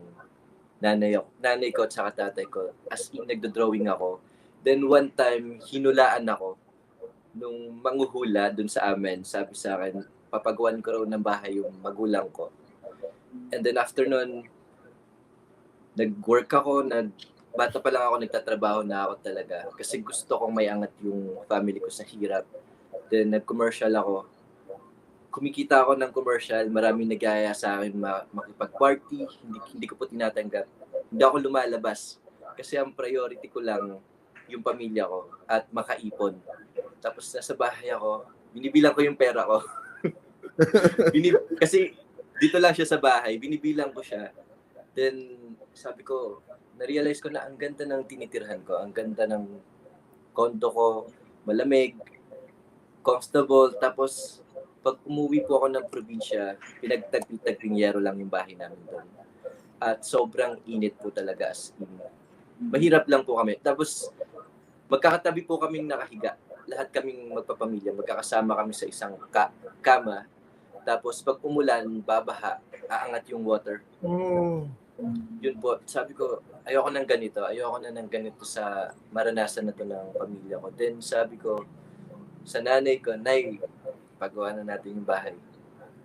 D: nanay ko at saka tatay ko. As in, nagdo-drawing ako. Then one time, hinulaan ako nung manghuhula dun sa amin. Sabi sa akin, papagawan ko raw ng bahay yung magulang ko. And then after nun, nag-work ako, bata pa lang ako, nagtatrabaho na ako talaga. Kasi gusto kong may angat yung family ko sa hirap. Then nag-commercial ako. Kumikita ako ng commercial, maraming nag-aaya sa akin makipag-party, hindi ko po tinatanggap. Hindi ako lumalabas kasi ang priority ko lang yung pamilya ko at makaipon. Tapos nasa bahay ako, binibilang ko yung pera ko. Kasi dito lang siya sa bahay, binibilang ko siya. Then sabi ko, na-realize ko na ang ganda ng tinitirhan ko, ang ganda ng kondo ko, malamig, comfortable, tapos pag umuwi po ako ng probinsya, pinagtagpi-tagpinyero lang yung bahay namin doon. At sobrang init po talaga, as in. Mahirap lang po kami. Tapos, magkakatabi po kaming nakahiga. Lahat kaming magpapamilya, magkakasama kami sa isang kama. Tapos, pag umulan, babaha, aangat yung water.
A: Oh.
D: Yun po, sabi ko, ayoko na ng ganito sa maranasan na to ng pamilya ko. Then, sabi ko, sa nanay ko, Nay, pagawa na natin yung bahay.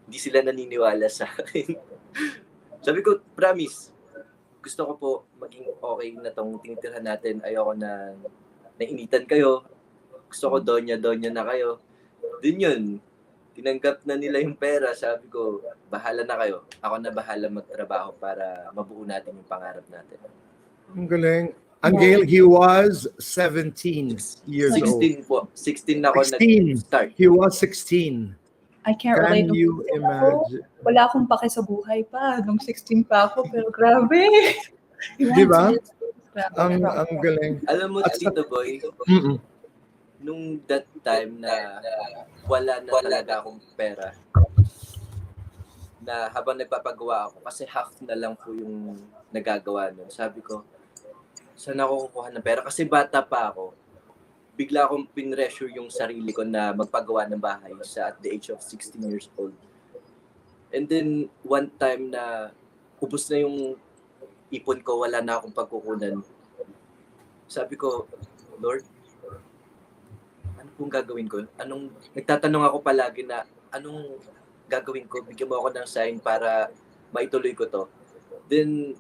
D: Hindi sila naniniwala sa akin. Sabi ko, promise, gusto ko po maging okay na tong tinitirhan natin. Ayoko na nainitan kayo. Gusto ko donya na kayo. Din yun, tinanggap na nila yung pera. Sabi ko, bahala na kayo. Ako na bahala magtrabaho para mabuo natin yung pangarap natin.
A: Ang galing. Ang Gail, he was 17 years old.
D: 16 po. 16 ako
A: 16.
D: nag-start.
A: He was 16.
B: I can't relate.
A: Can you imagine?
B: Wala akong pake sa buhay pa. Nung 16 pa ako, pero grabe.
A: Di ba?
B: Grabe.
A: Ang galing.
D: Alam mo, Tito Boy,
A: Mm-mm.
D: nung that time na wala na talaga akong pera, na habang nagpapagawa ako, kasi half na lang po yung nagagawa nun, sabi ko, saan ako kukuha ng pera? Kasi bata pa ako. Bigla akong pinressure yung sarili ko na magpagawa ng bahay at the age of 16 years old. And then, one time na ubos na yung ipon ko, wala na akong pagkukunan. Sabi ko, Lord, ano pong gagawin ko? Nagtatanong ako palagi na, anong gagawin ko? Bigyan mo ako ng sign para maituloy ko to. Then,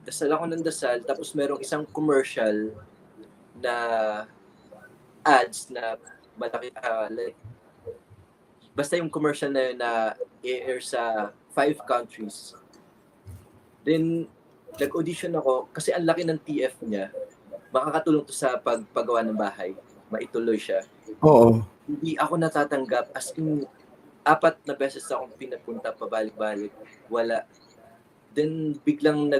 D: dasal ako ng dasal, tapos merong isang commercial na ads na malaki, basta yung commercial na yun na i-air sa 5 countries. Then, nag-audition ako kasi ang laki ng TF niya. Makakatulong to sa paggawa ng bahay. Maituloy siya.
A: Oo.
D: Hindi ako natatanggap. As in, 4 na beses akong pinapunta pabalik-balik. Wala. Then, biglang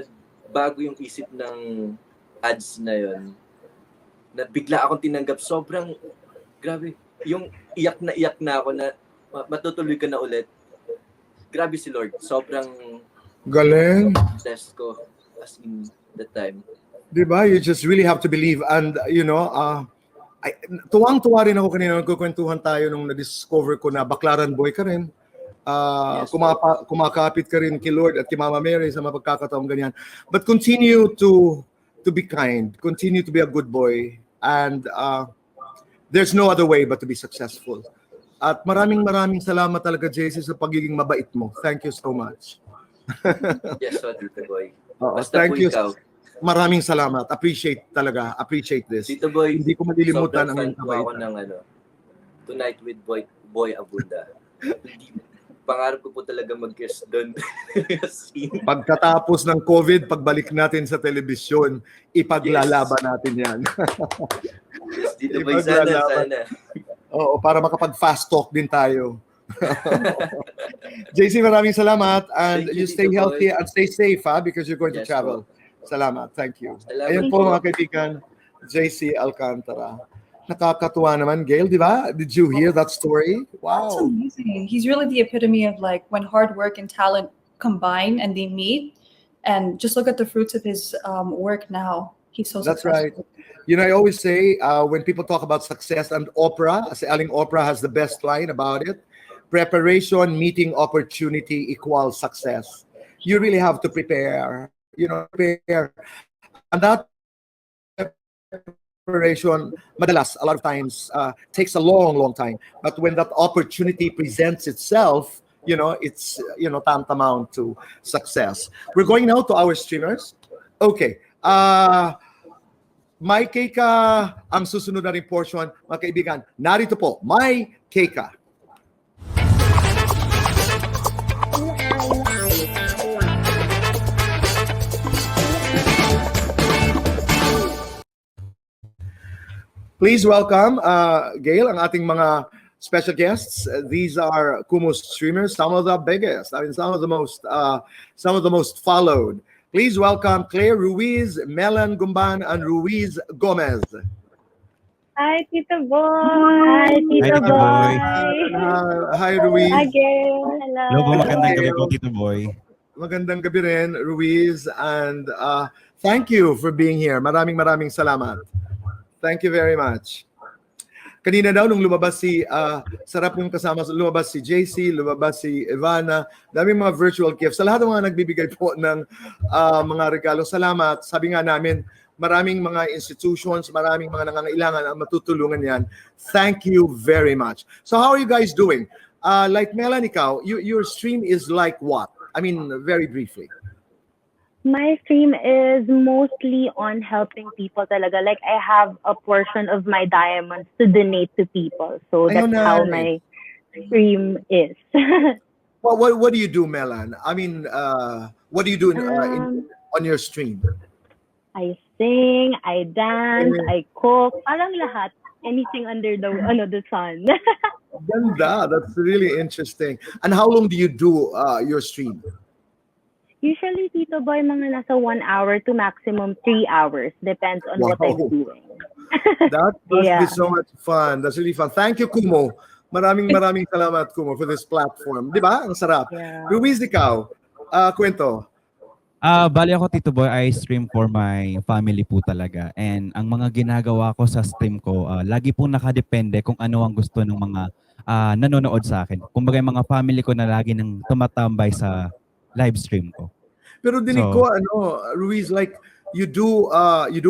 D: bago yung isip ng ads na yon, na bigla akong tinanggap. Sobrang grabe. Yung iyak na ako na matutuloy ka na ulit. Grabe si Lord. Sobrang
A: Galing.
D: test ko as in that time.
A: Diba? You just really have to believe. And, tuwang-tuwa rin ako kanina, nagkukwentuhan tayo nung na-discover ko na baklaran boy ka rin.
D: Yes,
A: Kumakapit ka rin kay Lord at kay Mama Mary sa mga pagkakataong ganyan. But continue to be kind. Continue to be a good boy. And there's no other way but to be successful. At maraming salamat talaga, JC, sa pagiging mabait mo. Thank you so much.
D: Yes, so, Tito Boy.
A: Oo,
D: Basta
A: thank
D: po
A: you.
D: ikaw.
A: Maraming salamat. Appreciate talaga. Appreciate this.
D: Tito Boy,
A: Hindi ko malilimutan
D: sobrang
A: ang
D: fan
A: iyong
D: po ako
A: kabaitan.
D: ng Tonight with Boy Abunda. Pangarap ko po talaga mag-guest doon.
A: Pagkatapos ng COVID, pagbalik natin sa telebisyon, ipaglalaban natin yan.
D: Yes, Tito Boy, sana.
A: Oo, para makapag-fast talk din tayo. JC, maraming salamat. And
D: Thank you,
A: you stay
D: Tito
A: healthy
D: Boy.
A: and stay safe, because you're going to
D: Yes,
A: travel. Salamat. Thank you.
D: Salamat
A: Ayun
C: po.
A: po mga kaibigan, JC Alcantara. Nakakatuwa naman, Gail, di ba? Did you hear that story?
B: That's
A: Wow.
B: amazing. He's really the epitome of like when hard work and talent combine and they meet. And just look at the fruits of his work now. He's so
A: That's right.
B: successful.
A: You know, I always say when people talk about success, and Oprah, si Aling Oprah has the best line about it. Preparation meeting opportunity equals success. You really have to prepare, prepare. And that preparation, madalas, a lot of times, takes a long time. But when that opportunity presents itself, it's, tantamount to success. We're going now to our streamers. Okay. My Keika ang susunod na rin portion, mga kaibigan. Narito po, My Keika. Please welcome, Gail, ang ating mga special guests. These are Kumo's streamers, some of the biggest, some of the most followed. Please welcome Claire Ruiz, Melan Gumban, and Ruiz Gomez.
E: Hi, Tito Boy! Hi, Tito
F: Tito
E: Boy!
A: Hi, Ruiz.
E: Hi, Gail! Hello!
F: Hello po, magandang gabi
A: Gail.
F: po, Tito Boy.
A: Magandang gabi rin, Ruiz. And thank you for being here. Maraming salamat. Thank you very much. Kanina daw nung lumabas sarap yung kasama, lumabas si JC, lumabas si Ivana, daming mga virtual gifts. Sa lahat ng mga nagbibigay po ng mga regalo, salamat. Sabi nga namin, maraming mga institutions, maraming mga nangangailangan ang matutulungan yan. Thank you very much. So how are you guys doing? Like Melanie, your stream is like what? I mean, very briefly.
E: My stream is mostly on helping people talaga. Like, I have a portion of my diamonds to donate to people. So that's how my stream is.
A: What do you do, Melan? I mean, what do you do on your stream?
E: I sing, I dance, I cook, parang lahat. Anything under the sun.
A: Ganda. That's really interesting. And how long do you do your stream?
E: Usually, Tito Boy, mga nasa 1 hour to maximum 3 hours. Depends on what I'm doing.
A: That must be so much fun. That's really fun. Thank you, Kumo. Maraming salamat, Kumo, for this platform. Di ba? Ang sarap.
E: Yeah.
A: Ruiz, ikaw, kwento.
F: Bali ako, Tito Boy, I stream for my family po talaga. And ang mga ginagawa ko sa stream ko, lagi po nakadepende kung ano ang gusto ng mga nanonood sa akin. Kumbaga yung mga family ko na lagi nang tumatambay sa live stream ko.
A: Pero dinig ko, Ruiz, like, you do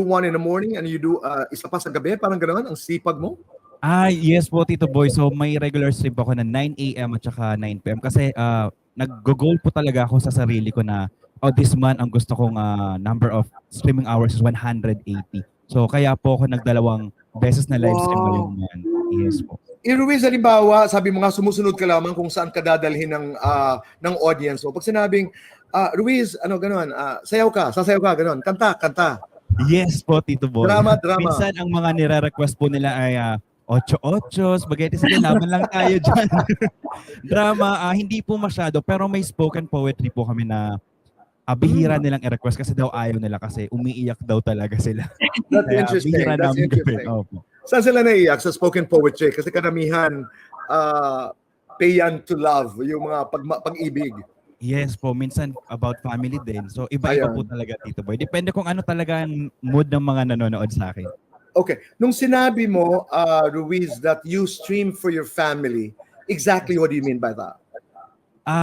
A: one in the morning and you do isa pa sa gabi, parang gano'n, ang sipag mo?
F: Yes po, Tito Boy. So may regular stream po ako na 9 a.m. at saka 9 p.m. Kasi nag-goal po talaga ako sa sarili ko na this month ang gusto kong number of streaming hours is 180. So kaya po ako nagdalawang beses na live stream ngayong month. Yes po.
A: Ruiz, halimbawa, sabi mo nga sumusunod ka lamang kung saan ka dadalhin ng audience. So pag sinabing, Ruiz, gano'n, sasayaw ka, gano'n, kanta.
F: Yes po, Tito Boy.
A: Drama.
F: Minsan ang mga nire-request po nila ay 8-8, spaghetti, sige, laban lang tayo dyan. Drama, hindi po masyado, pero may spoken poetry po kami na bihira nilang i-request kasi daw ayaw nila kasi umiiyak daw talaga sila.
A: That's interesting.
F: Bihira
A: That's
F: namin
A: interesting.
F: gawin. Opo.
A: Saan sila naiiyak? Sa spoken poetry? Kasi karamihan, payan to love, yung mga pag-ibig.
F: Yes po, minsan about family din. So iba-iba po talaga, Tito Boy. Depende kung ano talaga ang mood ng mga nanonood sa akin.
A: Okay. Nung sinabi mo, Ruiz, that you stream for your family, exactly what do you mean by that?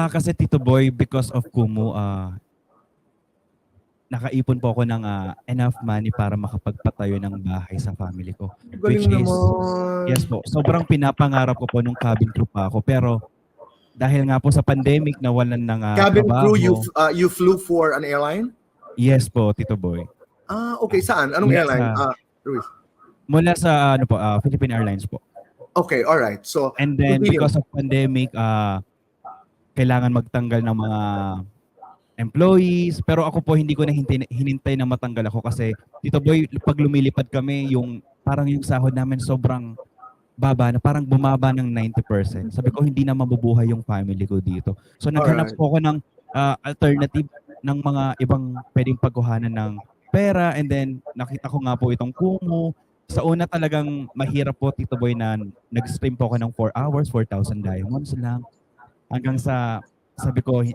F: Kasi Tito Boy, because of Kumu, nakaipon po ako ng enough money para makapagpatayo ng bahay sa family ko.
A: Galing naman.
F: Yes po, sobrang pinapangarap ko po nung cabin crew pa ako. Pero dahil nga po sa pandemic, nawalan ng
A: Cabin
F: trabaho.
A: crew, you flew for an airline?
F: Yes po, Tito Boy.
A: Okay. Saan? Anong
F: Mula
A: airline?
F: sa-
A: Ruiz.
F: Mula sa Philippine Airlines po.
A: Okay, all right. So,
F: And then
A: continue.
F: because of pandemic, kailangan magtanggal ng mga employees. Pero ako po hindi ko na hinintay na matanggal ako kasi Tito Boy, pag lumilipad kami, parang yung sahod namin sobrang baba na parang bumaba ng 90%. Sabi ko hindi na mabubuhay yung family ko dito. So naghanap
A: Alright.
F: po ako ng alternative ng mga ibang pwedeng pagkuhanan ng pera, and then nakita ko nga po itong Kumu. Sa una talagang mahirap po, Tito Boy, na nag-stream po ako ng 4 hours, 4,000 diamonds lang. Hanggang sa sabi ko,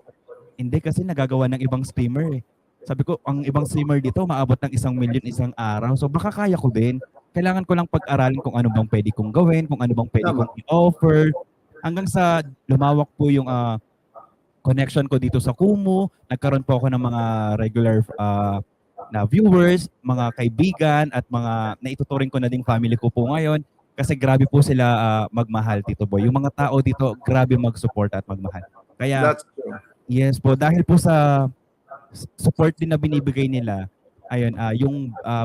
F: hindi kasi nagagawa ng ibang streamer eh. Sabi ko, ang ibang streamer dito maabot ng 1,000,000 isang araw. So baka kaya ko din. Kailangan ko lang pag-aralin kung ano bang pwede kong gawin, kung ano bang pwede
A: Tama.
F: kong i-offer. Hanggang sa lumawak po yung connection ko dito sa Kumu. Nagkaroon po ako ng mga regular na viewers, mga kaibigan, at mga naituturing ko na ding family ko po ngayon. Kasi grabe po sila magmahal, Tito Boy. Yung mga tao dito, grabe mag-support at magmahal. Kaya,
A: That's true.
F: yes po, dahil po sa support din na binibigay nila, ayun, yung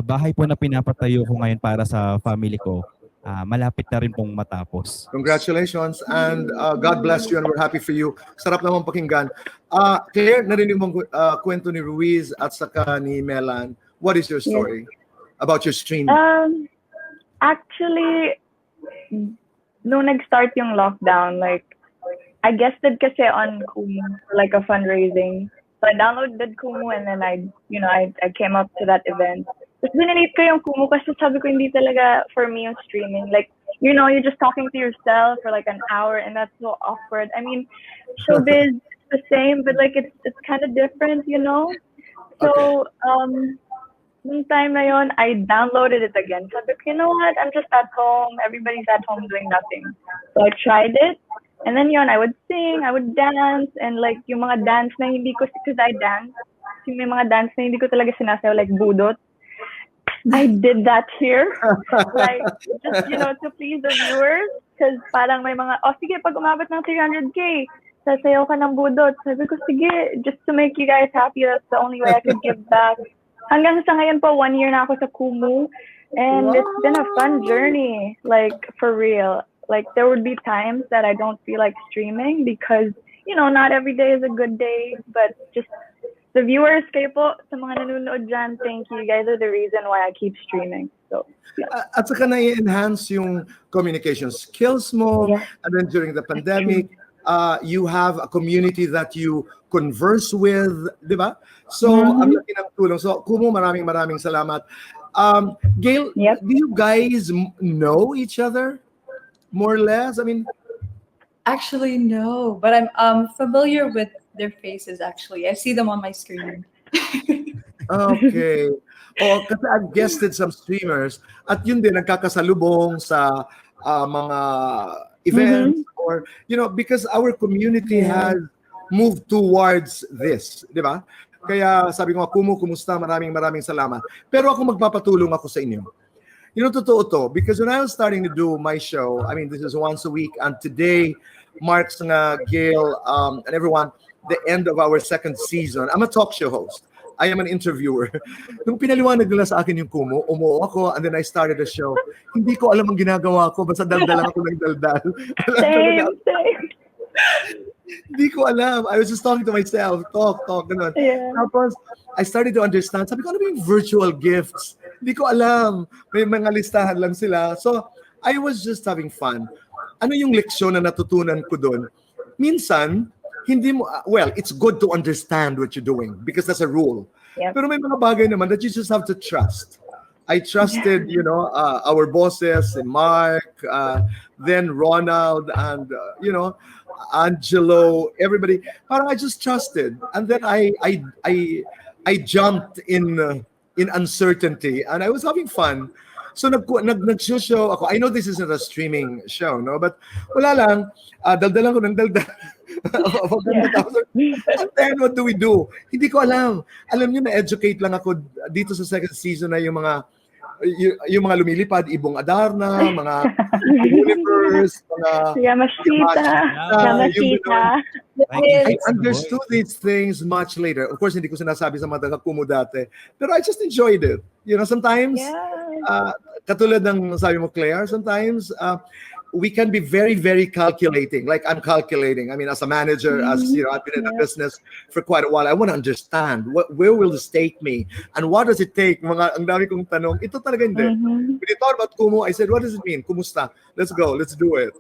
F: bahay po na pinapatayo ko ngayon para sa family ko, malapit na rin pong matapos.
A: Congratulations and God bless you and we're happy for you. Sarap naman pakinggan. Claire, narinig mong kwento ni Ruiz at saka ni Melan. What is your story about your stream?
E: Actually, nung nag-start yung lockdown, like, I guested kasi on Kumu for like a fundraising. So I downloaded Kumu and then I came up to that event. Tapos dinelete ko yung Kumu kasi sabi ko hindi talaga for me yung streaming. Like, you're just talking to yourself for like an hour and that's so awkward. I mean, showbiz is the same, but like it's kind of different, So, nung time na yun, I downloaded it again. Sabi ko, you know what? I'm just at home. Everybody's at home doing nothing. So I tried it. And then I would sing, I would dance, and like yung mga dance na hindi ko, because I dance, yung may mga dance na hindi ko talaga sinasayaw, like budot. I did that here, like just to please the viewers, because parang may mga, sige, pag umabot ng 300K, sasayaw ka ng budot. Sabi ko, sige, just to make you guys happy, that's the only way I could give back. Hanggang sa ngayon po, 1 year na ako sa Kumu, and it's been a fun journey, like for real. Like, there would be times that I don't feel like streaming because, not every day is a good day, but just the viewers kayo po, sa mga nanonood dyan, thank you. You guys are the reason why I keep streaming. So, yeah.
A: At saka na-enhance yung communication skills mo.
E: Yeah.
A: And then during the pandemic, you have a community that you converse with, di ba? So, ang laki ng tulong. So, Kumu, maraming salamat. Gail,
E: Yep.
A: do you guys know each other? More or less? I mean,
B: Actually, no, but I'm familiar with their faces. Actually, I see them on my screen.
A: okay. Kasi I've guested some streamers at yun din nagkakasalubong sa mga events or because our community has moved towards this, di ba? Kaya sabi ko, Kumu, kumusta? Maraming salamat. Pero ako magpapatulong ako sa inyo. Totoo to. Because when I was starting to do my show, I mean, this is once a week, and today marks nga, Gail, and everyone, the end of our second season. I'm a talk show host. I am an interviewer. Nung pinaliwanag nila sa akin yung Kumu, umuo ako, and then I started the show. Hindi ko alam ang ginagawa ko, basta daldal ako ng daldal.
E: Same.
A: Hindi ko alam. I was just talking to myself. Talk, ganun.
E: Yeah.
A: Tapos, I started to understand. Sabi ko, ano ba yung virtual gifts? Hindi ko alam. May mga listahan lang sila. So, I was just having fun. Ano yung leksyon na natutunan ko doon? Minsan, it's good to understand what you're doing because that's a rule.
E: Yep.
A: Pero may mga bagay naman that you just have to trust. I trusted, our bosses, Mark, then Ronald, and Angelo, everybody. Parang I just trusted, and then I jumped in uncertainty, and I was having fun. So nag-show ako. I know this isn't a streaming show, no, but wala lang. Daldalan ko ng daldal. Maganda thousand. And then, what do we do? Hindi ko alam. Alam niyo, na-educate lang ako dito sa second season na yung mga lumilipad, Ibong Adarna, mga universe, mga
E: Yamashita.
A: I understood these things much later. Of course, hindi ko sinasabi sa mga taga-Kumu dati. Pero I just enjoyed it. You know, sometimes, katulad ng sabi mo, Claire, sometimes we can be very, very calculating. Like I'm calculating. I mean, as a manager, as you know, I've been in the business for quite a while. I want to understand where will this take me, and what does it take? Ang dami kong tanong. Ito talaga hindi. When you thought about Kumu, I said, what does it mean? Kumusta? Let's go. Let's do it.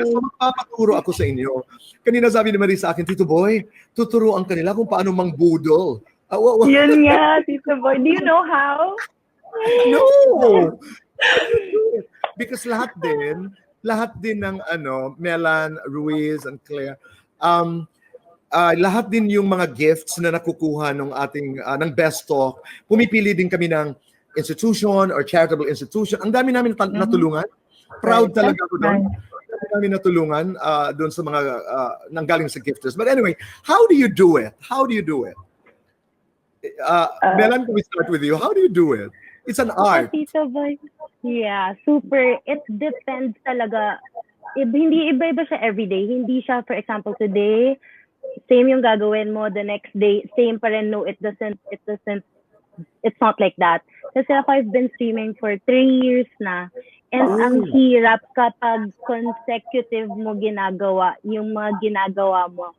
A: So magpapaturo ako sa inyo. Kanina sabi ni Marie sa akin, Tito Boy, tuturuan kanila kung paano mangbudol.
E: Yun nga, Tito Boy. Do you know how?
A: No. Because lahat din ng Melan, Ruiz, and Claire, lahat din yung mga gifts na nakukuha ng ating ng Best Talk, pumipili din kami ng institution or charitable institution. Ang dami namin natulungan. Proud talaga ako doon. Ang dami namin natulungan doon sa mga nanggaling sa gifters. But anyway, how do you do it? Melan, can we start with you? How do you do it? It's an art.
E: Tito Boy. Yeah, super. It depends talaga. Hindi iba-iba siya everyday. Hindi siya, for example, today, same yung gagawin mo. The next day, same pa rin. No, it's not like that. Kasi ako, I've been streaming for 3 years na. And ang hirap kapag consecutive mo ginagawa yung mga ginagawa mo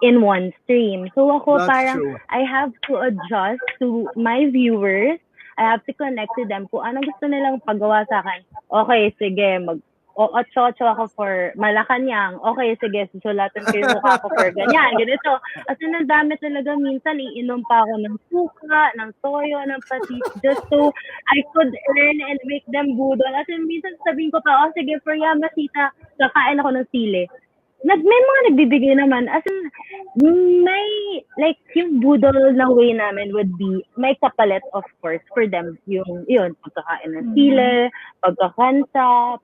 E: in one stream. So ako parang, I have to adjust to my viewers. I have to connect to them kung anong gusto nilang paggawa sa akin. Okay, sige, mag-8-8 ako for Malacanang. Okay, sige, susulatan ko yung mukha ko for ganyan, ganito. As in, ang dami talaga minsan, iinom pa ako ng suka, ng toyo, ng patis, just so I could learn and make them budol. As in, minsan sabihin ko pa, sige, for Yamasita, kakain ako ng sili. May mga nagbibigay naman. As in, may, like, yung budol na way namin would be, may kapalit, of course, for them. Yun, pagkakain ng sile, pagkakanta,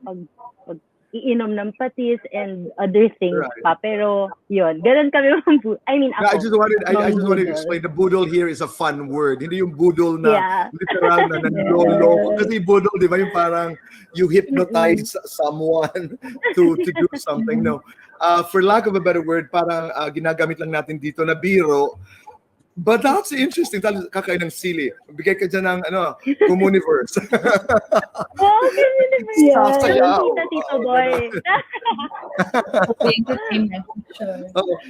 E: iinom ng patis, and other things pa. Pero, yun, ganun kami I mean, ako.
A: I just wanted to explain, the budol here is a fun word. Hindi yung budol na literal na nanlolo. Kasi budol, di ba, yung parang you hypnotize someone to do something. No. For lack of a better word, parang ginagamit lang natin dito na biro. But that's interesting. Kakain ng sili. Bigay ka dyan ng communiverse.
E: Sasayaw. Tito Boy.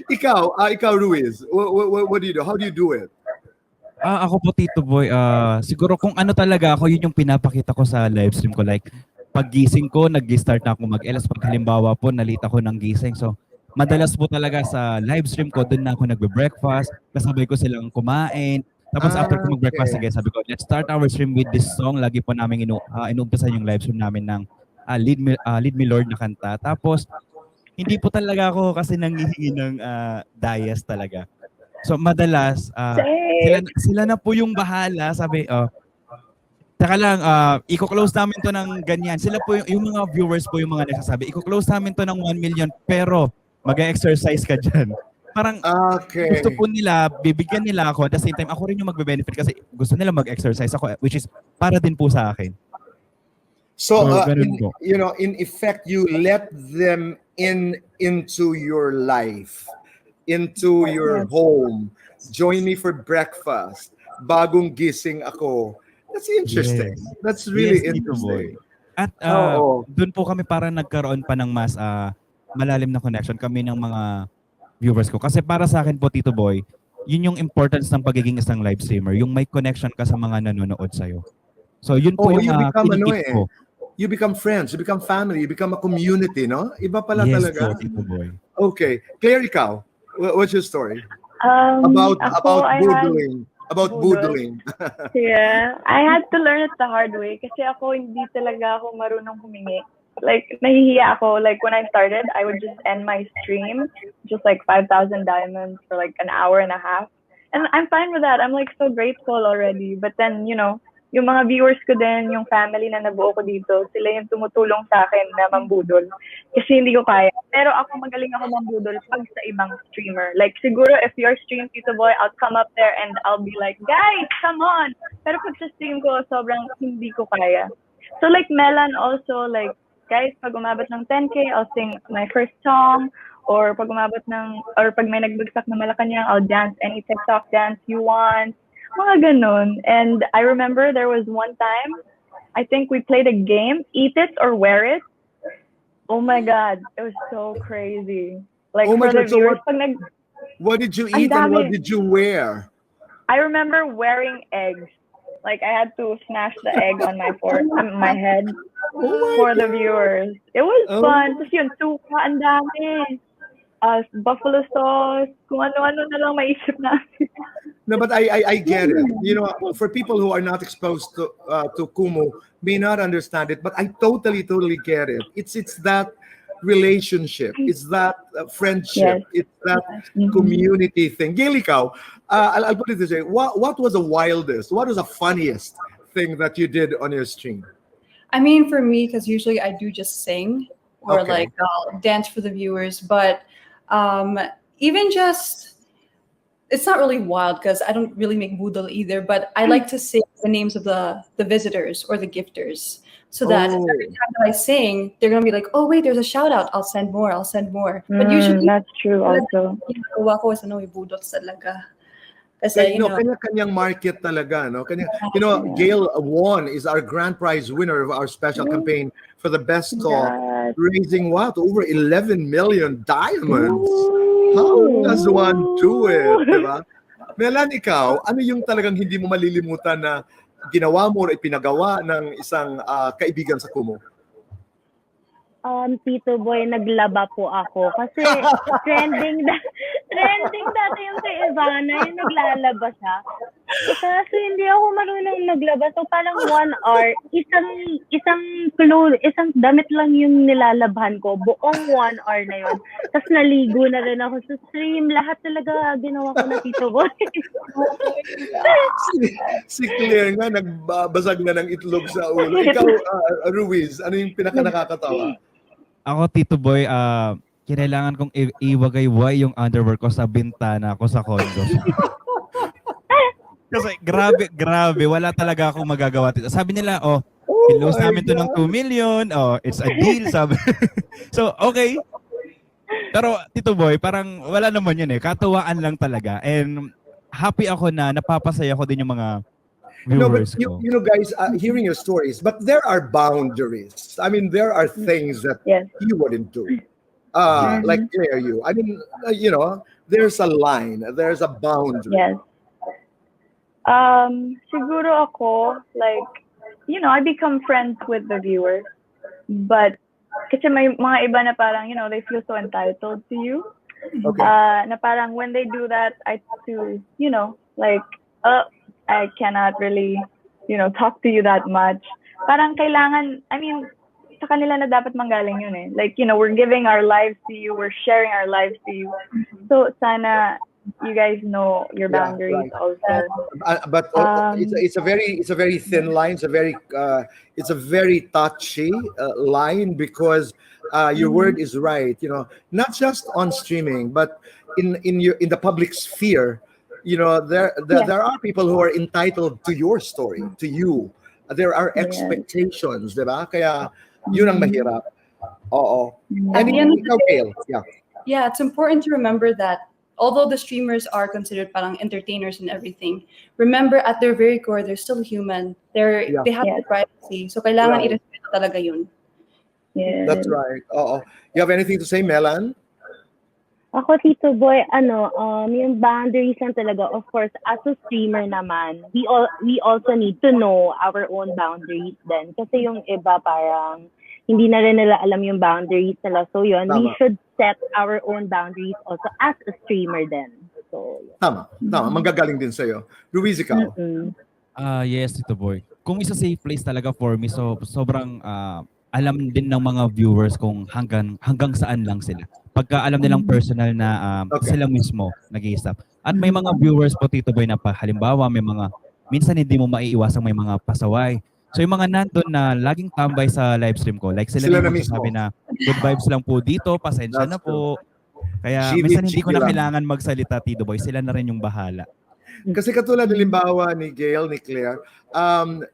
A: Ikaw, Ruiz, what do you do? How do you do it?
F: Ako po, Tito Boy, siguro kung ano talaga ako, yun yung pinapakita ko sa live stream ko. Like, paggising ko, nag-start na ako mag-elas. Pag halimbawa po, nalita ko ng gising. So, madalas po talaga sa live stream ko, doon na ako nagbe-breakfast. Kasabay ko silang kumain. Tapos after ko mag-breakfast again, sabi ko, let's start our stream with this song. Lagi po namin inuumpisan yung live stream namin ng Lead Me Lord na kanta. Tapos, hindi po talaga ako kasi nangihingi ng dayas talaga. So, madalas, sila na po yung bahala. Sabi, taka lang, i-close namin to ng ganyan. Sila po yung mga viewers po yung mga nagsasabi, i-close namin to ng 1 million pero mag-exercise ka dyan. Parang gusto po nila, bibigyan nila ako. At the same time, ako rin yung magbe-benefit kasi gusto nila mag-exercise ako, which is para din po sa akin.
A: So, in effect, you let them into your life, into your home. Join me for breakfast. Bagong gising ako. That's interesting. Yes. That's really interesting.
F: At doon po kami parang nagkaroon pa ng mas malalim na connection kami ng mga viewers ko. Kasi para sa akin po, Tito Boy, yun yung importance ng pagiging isang live streamer. Yung may connection ka sa mga nanonood sa'yo. So yun po yung kinikip ko.
A: You become friends, you become family, you become a community, no? Iba pala talaga.
F: Yes po, Tito Boy.
A: Okay. Claire, ikaw, what's your story? About boodling. About boodling.
G: Yeah, I had to learn it the hard way kasi ako hindi talaga ako marunong humingi. Like, nahihiya ako. Like, when I started, I would just end my stream, just like 5,000 diamonds for like an hour and a half. And I'm fine with that. I'm like so grateful already. But then, yung mga viewers ko din, yung family na nabuo ko dito, sila yung tumutulong sa akin na mambudol. Kasi hindi ko kaya. Pero ako magaling ako mambudol pag sa ibang streamer. Like, siguro if you're stream Tito Boy, I'll come up there and I'll be like, guys, come on! Pero pag sa stream ko, sobrang hindi ko kaya. So like, Melan also, like, guys, pag umabot ng 10K, I'll sing my first song. Or pag may nagbagsak na Malacanang, I'll dance any TikTok dance you want. Mga ganun. And I remember there was one time, I think we played a game, Eat It or Wear It. Oh my God, it was so crazy. Like,
A: Oh my
G: for the
A: God, so
G: viewers,
A: what did you eat and what did you wear?
G: I remember wearing eggs. Like, I had to smash the egg on my head for the viewers. It was fun. Tapos yun, suka, ang dami. Buffalo sauce, kung ano-ano na lang maisip natin.
A: No, but I get it. You know, for people who are not exposed to Kumu, may not understand it, but I totally get it. It's that relationship. It's that friendship.
G: Yes.
A: It's that community thing. Gail, ikaw, I'll put it this way. What was the wildest? What was the funniest thing that you did on your stream?
B: I mean, for me, because usually I do just sing or
A: Okay.
B: like I'll dance for the viewers, but even just, it's not really wild because I don't really make boodle either, but I like to say the names of the visitors or the gifters so that every time that I sing, they're going to be like, oh, wait, there's a shout out. I'll send more. But usually,
G: That's true also.
B: ginagawa ko is budol talaga. Kasi,
A: Like,
B: you
A: no,
B: know,
A: kanya-kanyang market talaga, no? You know, Gail won, is our grand prize winner of our special campaign for the best stall,
G: Yes.
A: raising what? Over 11 million diamonds. How does one do it? Diba? Melan, ikaw, ano yung talagang hindi mo malilimutan na ginawa mo o ipinagawa ng isang kaibigan sa Kumu?
E: Tito Boy, naglaba po ako. Kasi trending dati yung kay Ivana, yung naglalaba siya. Kasi hindi ako marunong maglaba. So parang 1 hour, isang damit lang yung nilalabhan ko. Buong 1 hour na yun. Tapos naligo na rin ako sa stream. Lahat talaga ginawa ko na Tito Boy.
A: Si Claire nga, nagbabasag na ng itlog sa ulo. Ikaw, Ruiz, ano yung pinaka nakakatawa?
F: Ako, Tito Boy, kinailangan kong iwagayway yung underwear ko sa bintana ko sa condo. Kasi grabe, wala talaga akong magagawa. Sabi nila, close namin to ng 2 million, it's a deal, sabi. So, okay. Pero, Tito Boy, parang wala naman yun eh. Katuwaan lang talaga. And happy ako na napapasaya ko din yung mga
A: No, but
F: viewers ko.
A: you know, guys, hearing your stories, but there are boundaries. I mean, there are things that
G: Yes.
A: you wouldn't do. Like Claire, you. I mean, you know, there's a line, there's a boundary.
G: Yes. Siguro ako, like, you know, I become friends with the viewers. But, kasi may mga iba na parang, you know, they feel so entitled to you.
A: Okay.
G: Na parang when they do that, I have to, you know, like, I cannot really, you know, talk to you that much. Parang kailangan, I mean, sa kanila na dapat manggaling yun eh. Like, you know, we're giving our lives to you, we're sharing our lives to you. So, sana you guys know your boundaries also.
A: But it's a very thin line. It's a very touchy line because your word is right. You know, not just on streaming, but in the public sphere. You know, there are people who are entitled to your story, to you. There are expectations, diba? Kaya yun ang mahirap. Oo. And ikaw, Gail,
B: yeah, it's important to remember that although the streamers are considered parang entertainers and everything, remember at their very core, they're still human. They have their privacy. So kailangan i-respeto talaga yun.
G: Yeah.
A: That's right. Oo. You have anything to say, Melan?
E: Ako, Tito Boy, yung boundaries lang talaga. Of course, as a streamer naman, we also need to know our own boundaries din. Kasi yung iba parang hindi na rin nila alam yung boundaries nila. So yun, we should set our own boundaries also as a streamer din. So,
A: Tama. Manggagaling din sa'yo. Ruiz, ikaw?
F: Yes, Tito Boy. Kung isa safe place talaga for me, so sobrang alam din ng mga viewers kung hanggang saan lang sila. Pagka alam nilang personal na sila mismo nag-i-stop. At may mga viewers po, Tito Boy, na halimbawa may mga minsan hindi mo maiiwasang may mga pasaway. So yung mga nandun na laging tambay sa live stream ko, like sila
A: Sila
F: na
A: na
F: yung
A: mismo.
F: magsasabi na good vibes lang po dito, pasensya
A: That's
F: na po. Kaya
A: GV,
F: minsan hindi ko na
A: lang.
F: kailangan magsalita, Tito Boy. Sila na rin yung bahala.
A: Kasi katulad ng limbawa ni Gail, ni Claire,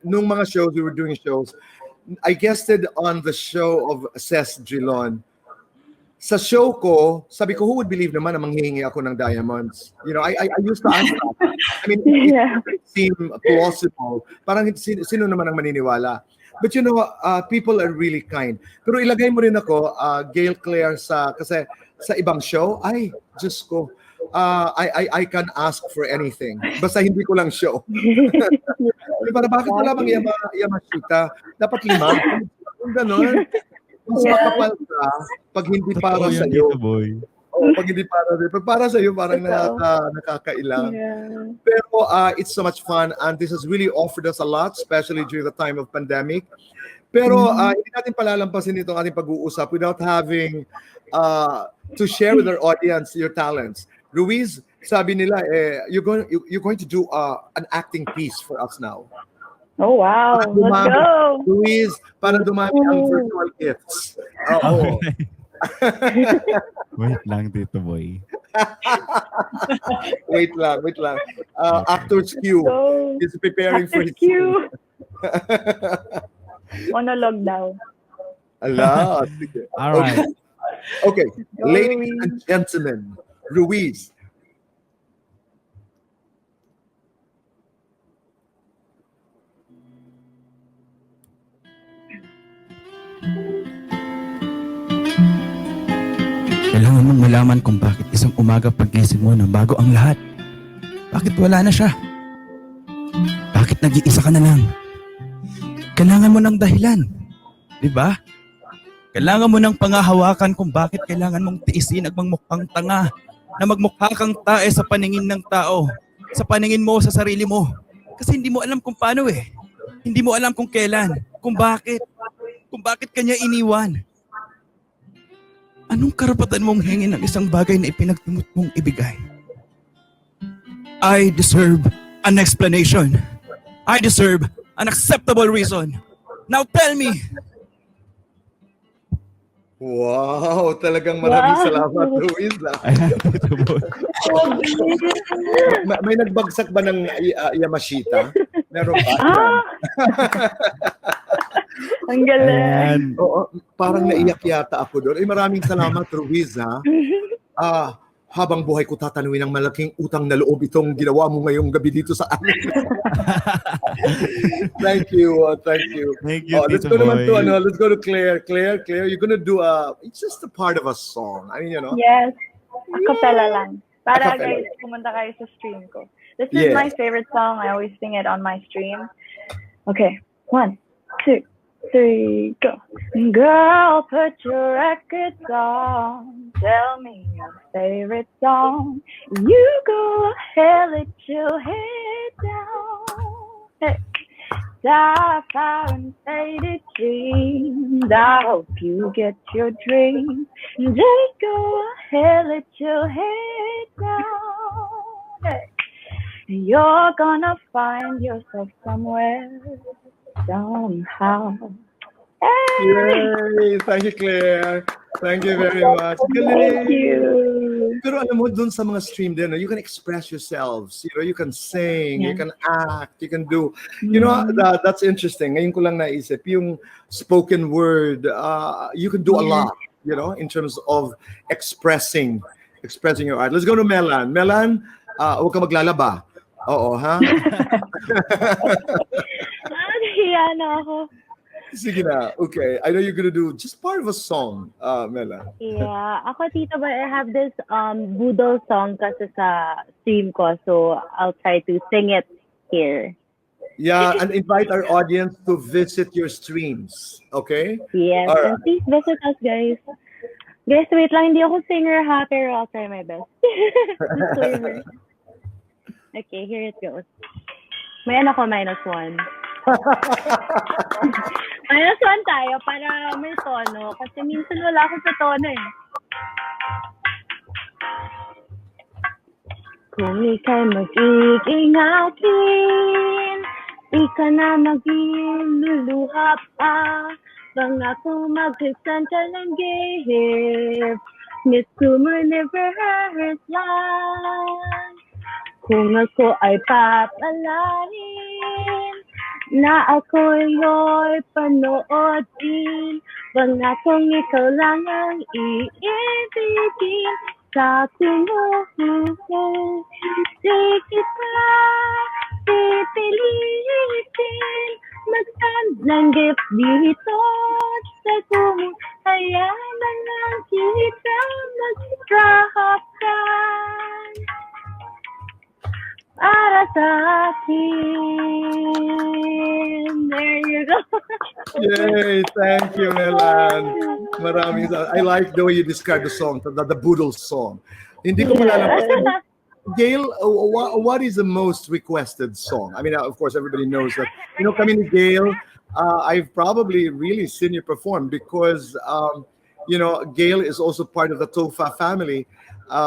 A: nung mga shows, we were doing shows, I guested on the show of Ses Drilon. Sa show ko, sabi ko, who would believe naman na manghihingi ako ng diamonds? You know, I used to ask that. I mean, it seemed plausible. Parang sino naman ang maniniwala? But you know, people are really kind. Pero ilagay mo rin ako, Gail, Claire, kasi sa ibang show, ay, Diyos ko, I can ask for anything. Basta hindi ko lang show. Para bakit wala bang Yamashita? Dapat 5. Ganon. Mas makapal ka pag hindi para sa iyo. Pag hindi para sa pag para sa iyo parang nakakailang. Pero it's so much fun and this has really offered us a lot, especially during the time of pandemic. Pero hindi natin palalampasin itong ating pag-uusap without having to share with our audience your talents. Ruiz, sabi nila you're going to do an acting piece for us now.
G: Oh, wow. Let's go.
A: Ruiz, para dumami ang virtual gifts. Oo.
F: Wait lang, Tito Boy.
A: wait lang. Actor's cue. He's preparing for his
G: cue. Monologue daw.
A: Ala, sige.
F: All right.
A: Okay. Ladies and gentlemen, Ruiz.
F: Kailangan mong malaman kung bakit isang umaga paggising mo na bago ang lahat. Bakit wala na siya? Bakit nag-iisa ka na lang? Kailangan mo ng dahilan. Diba? Kailangan mo ng pangahawakan kung bakit kailangan mong tiisin at magmukhang tanga na magmukha kang tae sa paningin ng tao, sa paningin mo sa sarili mo. Kasi hindi mo alam kung paano eh. Hindi mo alam kung kailan, kung bakit kanya iniwan. Anong karapatan mong hingin ng isang bagay na ipinagtumot mong ibigay? I deserve an explanation. I deserve an acceptable reason. Now tell me.
A: Wow, talagang maraming salamat, Ruiz. May nagbagsak ba ng Yamashita? Meron ba?
G: Ang galing.
A: Oo, parang naiyak yata ako doon. Maraming salamat, Ruiz, ha? Habang buhay ko tatanungin ng malaking utang na loob itong ginawa mo ngayong gabi dito sa amin. Thank you.
F: Thank you,
A: let's go naman to let's go to Claire. Claire, you're gonna do it's just a part of a song. I mean, you know.
G: Yes. Acapella lang. Para guys, pumunta kayo sa stream ko. This is my favorite song. I always sing it on my stream. Okay. 1, 2, 3, go. Girl, put your records on. Tell me your favorite song. You go ahead, let your head down. Hey. Sapphire and faded dreams. I hope you get your dreams. Just go ahead, let your head down. Hey. You're gonna find yourself somewhere. Somehow.
A: Yay! Thank you, Claire. Thank you very much.
G: Thank you.
A: Pero alam mo, dun sa mga stream din, you can express yourselves. You know, you can sing, you can act, you can do. You know, that's interesting. Ngayon ko lang naisip, yung spoken word, you can do a lot, you know, in terms of expressing your art. Let's go to Melan. Melan, huwag ka maglalaba. Oo, ha?
G: Nahiya na ako.
A: Sige na. Okay. I know you're gonna do just part of a song, Mela.
E: Yeah. Ako, Tito, but I have this Budol song kasi sa stream ko, so I'll try to sing it here.
A: Yeah, and invite our audience to visit your streams. Okay?
E: Yes.
A: Right.
E: And please visit us, guys. Guys, wait lang. Hindi ako singer ha, pero I'll try my best. Disclaimer. Okay, here it goes. May ano ko, -1. -1 tayo para may tono. Kasi minsan wala ako sa tono eh. Kung ika'y magiging akin, Ika na magluluha pa, pangako magsasantalang gihip. Gusto mo never hurt lang. Kung ako ay papalarin, na ako'y panoodin, pangakong ikaw lang ang iibigin sa tumuhuhu. Di kita pipilitin, magsanlang gift dito sa kumu. Hayaan lang kita magkahapan para sa akin. There you go.
A: Yay! Thank you, Melan. I like the way you describe the song, the Boodle song. Hindi ko malalampas. Gail, what is the most requested song? I mean, of course, everybody knows that. You know, coming to Gail, I've probably really seen you perform because, you know, Gail is also part of the Tofa family,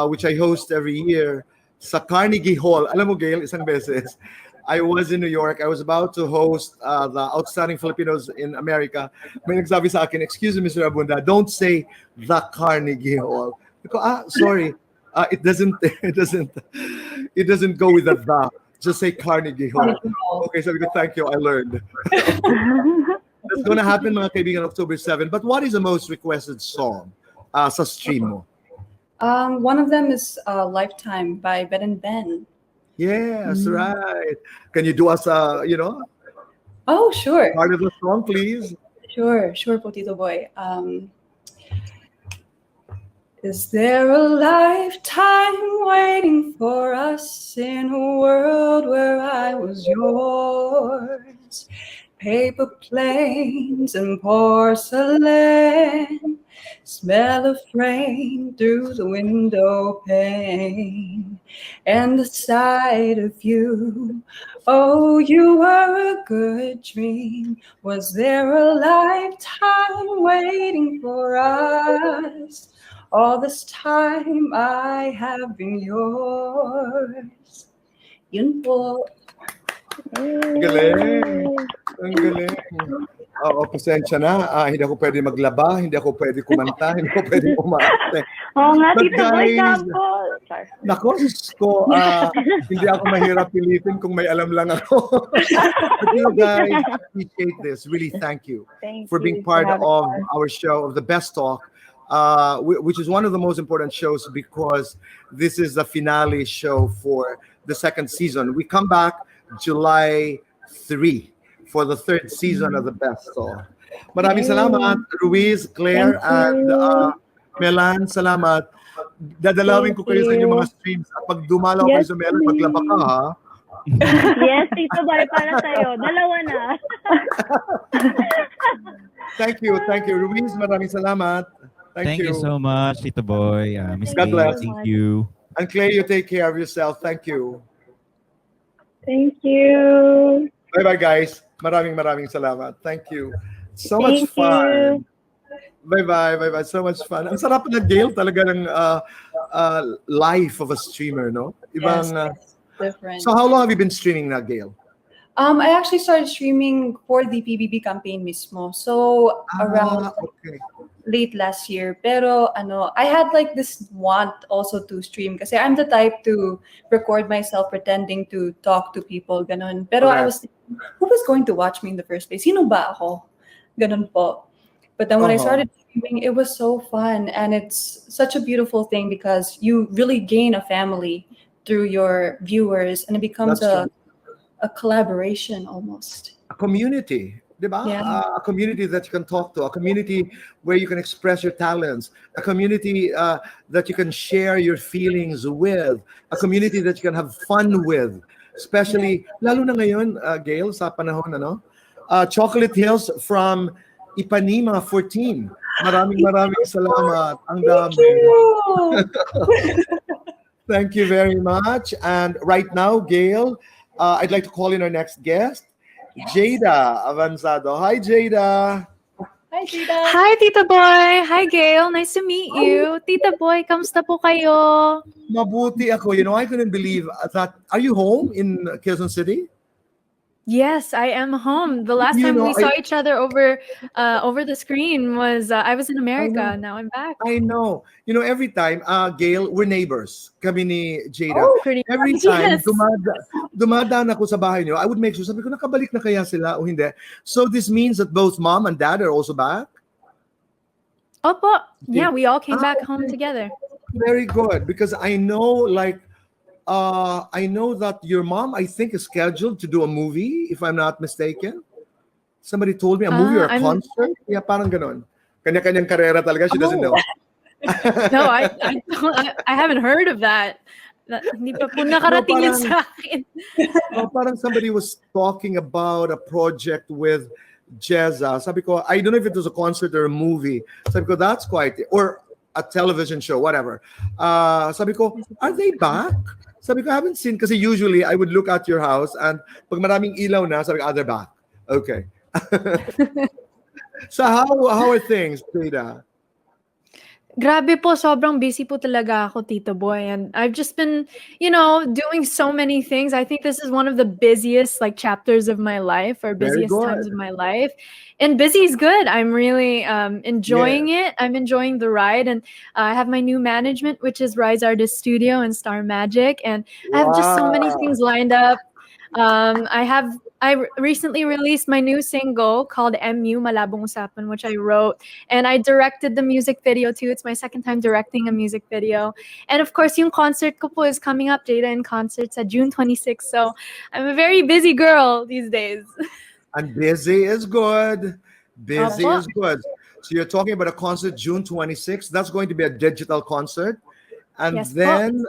A: which I host every year sa Carnegie Hall. Alam mo, Gail, isang beses, I was in New York. I was about to host the Outstanding Filipinos in America. May nagsabi sa akin, excuse me, Mr. Abunda, don't say the Carnegie Hall. Ako, sorry. It doesn't go with the. Just say Carnegie Hall. Okay, so thank you. I learned. It's going to happen, mga kaibigan, October 7. But what is the most requested song sa stream mo?
B: One of them is Lifetime by Ben and Ben.
A: Yes, right. Can you do us you know?
B: Oh, sure.
A: Part of the song, please.
B: Sure, po, Tito Boy. Is there a lifetime waiting for us in a world where I was yours? Paper planes and porcelain, smell of rain through the window pane, and the sight of you. Oh, you were a good dream. Was there a lifetime waiting for us? All this time I have been yours. Yun po.
A: Ang galing. Ang galing. Oo, pasensya na. Hindi ako pwede maglaba, hindi ako pwede kumanta, hindi ako pwede umarte.
E: Oo nga,
A: But
E: Tito Boy,
A: guys,
E: sample. Sorry.
A: Nako, sus ko, hindi ako mahirap pilitin kung may alam lang ako. But you guys, appreciate this. Really, thank you
E: Thank
A: for being
E: you
A: part
E: for having
A: of
E: us.
A: our show, of the Best Talk, which is one of the most important shows because this is the finale show for the second season. We come back July 3 for the third season of the Best Talk. Maraming salamat, Ruiz, Claire, and Melan. Salamat. Dadalawin ko kayo sa inyong mga streams. At pag dumalaw kayo sa Melan, maglaba ka, ha?
E: Yes, Tito Boy, para sa'yo. Dalawa na.
A: Thank you, Ruiz. Maraming salamat.
F: Thank you so much, Tito Boy. Miss
A: God
F: Gail,
A: bless.
F: thank you.
A: And Claire, you take care of yourself. Thank you.
E: Thank you.
A: Bye-bye, guys. Maraming salamat. Thank you. So
E: Thank
A: much fun.
E: you.
A: Bye-bye. So much fun. Ang sarap na, Gail, talaga ng life of a streamer, no? Ibang,
B: Yes, different.
A: So how long have you been streaming na, Gail?
B: I actually started streaming for the PBB campaign mismo. So around
A: Okay.
B: late last year. Pero I had like this want also to stream kasi I'm the type to record myself pretending to talk to people, ganon. Pero I was thinking, who was going to watch me in the first place? Sino ba ako? Ganon po. But then when I started streaming, it was so fun. And it's such a beautiful thing because you really gain a family through your viewers and it becomes
A: That's true.
B: a collaboration almost.
A: A community, diba?
B: Yeah.
A: A community that you can talk to, a community where you can express your talents, a community that you can share your feelings with, a community that you can have fun with. Especially, lalo na ngayon, Gail, sa panahon, Chocolate Hills from Ipanema 14. Maraming salamat. Ang dami. Thank you very much. And right now, Gail, I'd like to call in our next guest, Jada Avanzado. Hi, Jada.
B: Hi, Tita.
H: Hi, Tito Boy. Hi, Gail. Nice to meet you. Tito Boy, kamusta po kayo?
A: Mabuti ako. You know, I couldn't believe that. Are you home in Quezon City?
H: Yes, I am home. The last
A: You
H: time
A: know,
H: we saw each other over the screen was I was in
A: I know.
H: America. Now I'm back.
A: I know. You know, every time, Gail, we're neighbors. Kami ni Jada.
H: Oh, pretty
A: Every
H: much.
A: time
H: Yes.
A: dumadaan ako sa bahay niyo, I would make sure, sabi ko, nakabalik na kaya sila o hindi? So this means that both mom and dad are also back?
H: Opo. Yeah, we all came
A: Ah,
H: back home
A: okay.
H: together.
A: Very good. Because I know, I know that your mom, I think, is scheduled to do a movie, if I'm not mistaken. Somebody told me a movie or a
H: I'm
A: concert. Yeah, parang ganon. Kanya-kanyang karera talaga. She doesn't
H: oh
A: know.
H: no, I haven't heard of that. Hindi pa po
A: No,
H: nakarating yun
A: parang,
H: sa akin.
A: no, parang somebody was talking about a project with Jezza. Sabi ko, I don't know if it was a concert or a movie. Sabi ko, that's quite, or a television show, whatever. Sabi ko, are they back? Sabi ko, I haven't seen, kasi usually I would look at your house and pag maraming ilaw na, sabi ko, they're back. Okay. So how are things, Jada?
H: Grabe po, sobrang busy po talaga ako, Tito Boy. And I've just been, doing so many things. I think this is one of the busiest chapters of my life or
A: Very
H: busiest times
A: good.
H: of my life. And busy is good. I'm really enjoying
A: Yes.
H: it. I'm enjoying the ride. And I have my new management, which is Rise Artist Studio and Star Magic. And I have just so many
A: Wow.
H: things lined up. I recently released my new single called MU Malabong Usapan, which I wrote, and I directed the music video too. It's my second time directing a music video, and of course, yung concert ko po is coming up, Jada in concerts at June 26th. So I'm a very busy girl these days.
A: And busy is good. Busy
H: Opo.
A: is good. So you're talking about a concert June 26th. That's going to be a digital concert. And
H: Yes po.
A: then,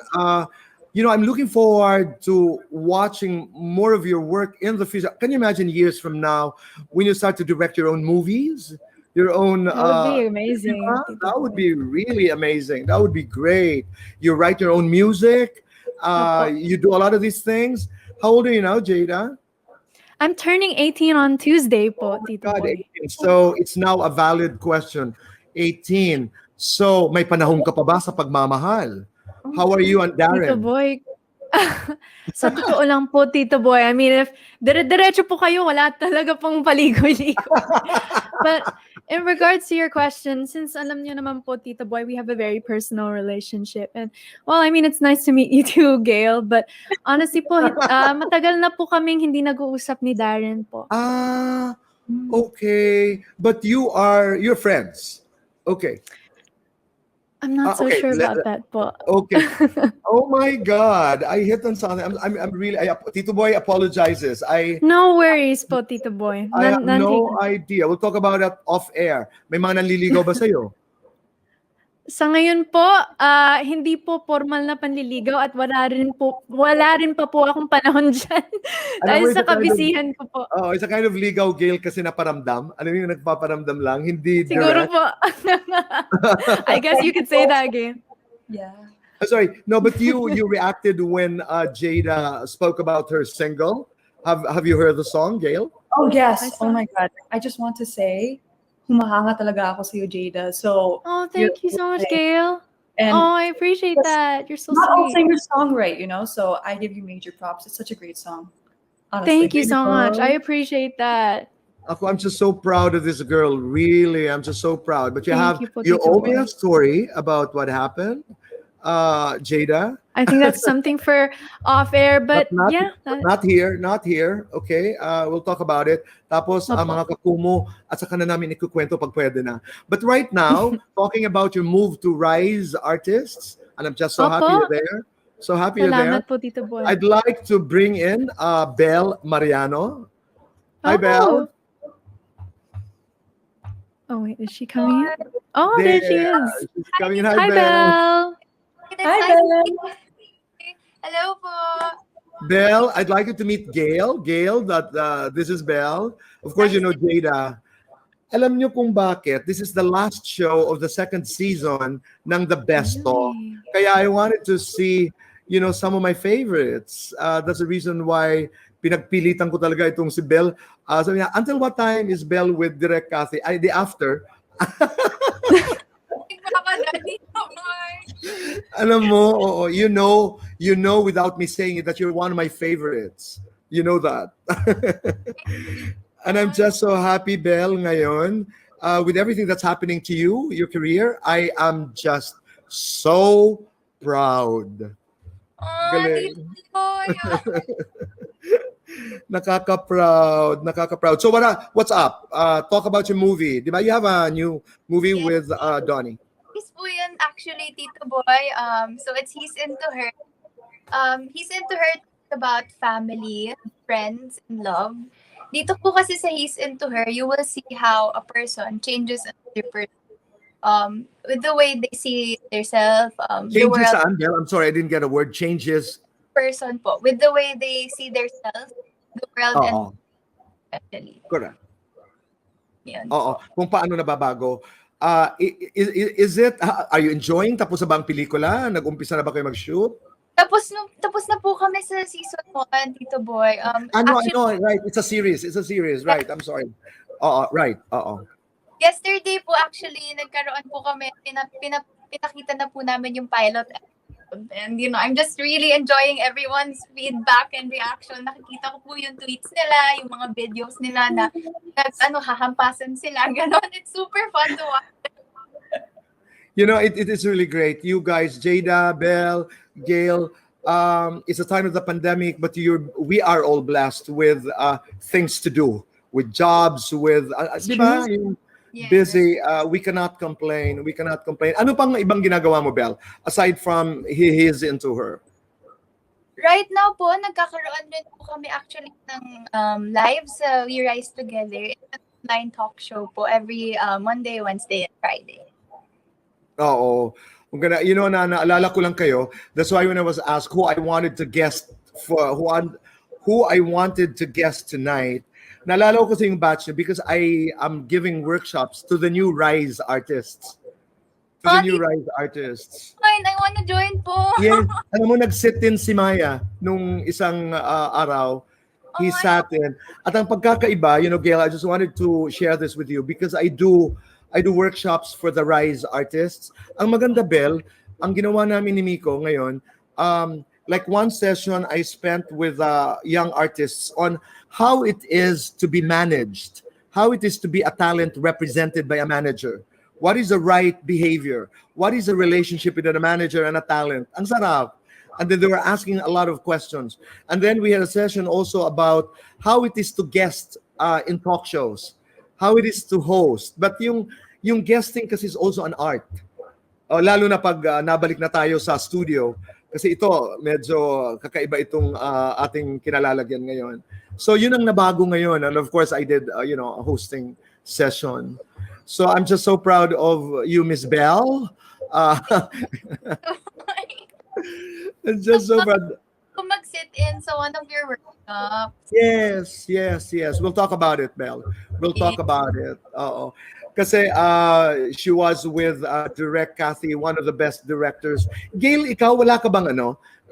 A: I'm looking forward to watching more of your work in the future. Can you imagine years from now when you start to direct your own movies? Your own,
H: That would be amazing,
A: diba?
H: Tito
A: That would
H: Boy.
A: be really amazing. That would be great. You write your own music.
H: Opo.
A: You do a lot of these things. How old are you now, Jada?
H: I'm turning 18 on Tuesday po, Tito
A: God,
H: Boy.
A: 18. So it's now a valid question. 18. So may panahon ka pa ba sa pagmamahal? How are you and
H: Tito
A: Darren?
H: Boy, sa totoo lang po, Tito Boy, I mean, if dire-diretso po kayo, wala talaga pong paligoy-ligoy. But in regards to your question, since alam niyo naman po, Tito Boy, we have a very personal relationship. And, well, I mean, it's nice to meet you too, Gail. But honestly po, matagal na po kaming hindi nag-uusap ni Darren po.
A: Okay. But you're friends. Okay.
H: I'm not so
A: Okay.
H: sure about that po.
A: Okay. Oh my God. I hit on something. I'm really, Tito Boy apologizes.
H: No worries po, Tito Boy.
A: I have no idea. We'll talk about that off air. May mga nanliligaw ba sa'yo?
H: Sa ngayon po, hindi po formal na panliligaw at wala rin pa po akong panahon dyan. Dahil sa kabisihan ko po.
A: Oh, it's a kind of ligaw, Gail, kasi naparamdam. Alam mo yung nagpaparamdam lang, hindi
H: Siguro
A: direct.
H: po. I guess you could say that, Gail.
B: Yeah.
A: Sorry, no, but you reacted when Jada spoke about her single. Have you heard the song, Gail?
B: Oh, yes. Oh, my God. I just want to say, humahanga talaga ako sa'yo, Jada. So,
H: Oh, thank you so much, Gail.
B: And
H: Oh, I appreciate that. You're so
B: not all
H: sweet.
B: singers songwrite, so I give you major props. It's such a great song. Honestly.
H: Thank you so much. I appreciate that.
A: I'm just so proud of this girl. Really, I'm just so proud. But you
H: Thank you,
A: you
H: Tito
A: owe me
H: Boy.
A: a story about what happened, Jada.
H: I think that's something for off air, but
A: not,
H: yeah.
A: Not here. Okay, we'll talk about it. Tapos, mga kakumo, at saka na namin ikukwento pag pwede na. But right now, talking about your move to Rise Artists, and I'm just so happy you're there. So happy you're there.
H: Salamat po, Tito Boy.
A: I'd like to bring in Belle Mariano. Hi, Belle.
H: Oh, wait, is she coming in? Oh, there she is.
A: She's coming in. Hi,
H: Hi,
A: Belle.
H: Belle.
B: Hi, Belle.
C: Hello po.
A: Belle, I'd like you to meet Gail. Gail, this is Belle. Of course, you know Jada. Alam niyo kung bakit? This is the last show of the second season ng The Best Of. Kaya I wanted to see, some of my favorites. That's the reason why pinagpilitan ko talaga itong si Belle. Sabi niya, until what time is Belle with Direct Cathy? The after. Alam mo, you know without me saying it that you're one of my favorites. You know that. And I'm just so happy, Belle, ngayon, with everything that's happening to you, your career. I am just so proud. Galing. Nakaka-proud. So what's up? Talk about your movie. Di ba? You have a new movie
I: Yes.
A: with Donnie.
I: He's po yun actually, Tito Boy. So it's He's Into Her. He's Into Her about family, friends, and love. Dito po kasi sa He's Into Her, you will see how a person changes another person. With the way they see themselves, the
A: Changes
I: world,
A: saan, Belle? I'm sorry, I didn't get a word. Changes.
I: person po. With the way they see themselves, the world, and
A: Oo.
I: especially.
A: Correct.
I: Yun.
A: Oo. Kung paano nababago. Is it, are you enjoying? Tapos na ba ang pelikula? Nag-umpisa na ba kayo mag-shoot?
I: Tapos na po kami sa season 1, Tito Boy.
A: I know, right. It's a series, right. I'm sorry. Oo, right. Oo.
I: Yesterday po actually, nagkaroon po kami, pinakita na po namin yung pilot episode. And I'm just really enjoying everyone's feedback and reaction. Nakikita ko po yung tweets nila, yung mga videos nila na hahampasan sila. Ganon. It's super fun to watch.
A: It is really great. You guys, Jada, Belle, Gail, it's a time of the pandemic, but we are all blessed with things to do, with jobs, with, di ba?
I: Yes.
A: Busy. We cannot complain. Ano pang ibang ginagawa mo, Belle? Aside from He's Into Her.
I: Right now po, nagkakaroon rin po kami actually ng live sa We Rise Together. It's an online talk show po every Monday, Wednesday, and Friday.
A: Oo. Naalala ko lang kayo. That's why when I was asked who I wanted to guest tonight, naalala ko kasi yung batch niya because I am giving workshops to the new Rise artists.
I: Fine, I wanna join po.
A: Yes. Alam mo, nag-sit in si Maya nung isang araw. He sat in. At ang pagkakaiba, Gail, I just wanted to share this with you because I do workshops for the Rise artists. Ang maganda, Belle, ang ginawa namin ni Miko ngayon, like one session I spent with young artists on how it is to be managed, how it is to be a talent represented by a manager. What is the right behavior? What is the relationship between a manager and a talent? Ang sarap. And then they were asking a lot of questions. And then we had a session also about how it is to guest in talk shows, how it is to host. But yung guesting kasi is also an art. Lalo na pag nabalik na tayo sa studio. Kasi ito, medyo kakaiba itong ating kinalalagyan ngayon. So yun ang nabago ngayon. And of course, I did a hosting session. So I'm just so proud of you, Miss Belle. I'm just so proud.
I: Kung mag-sit in sa one of your workshops.
A: Yes. We'll talk about it, Belle. We'll talk about it. Oo. Kasi she was with Direct Kathy, one of the best directors. Gail, ikaw, wala ka bang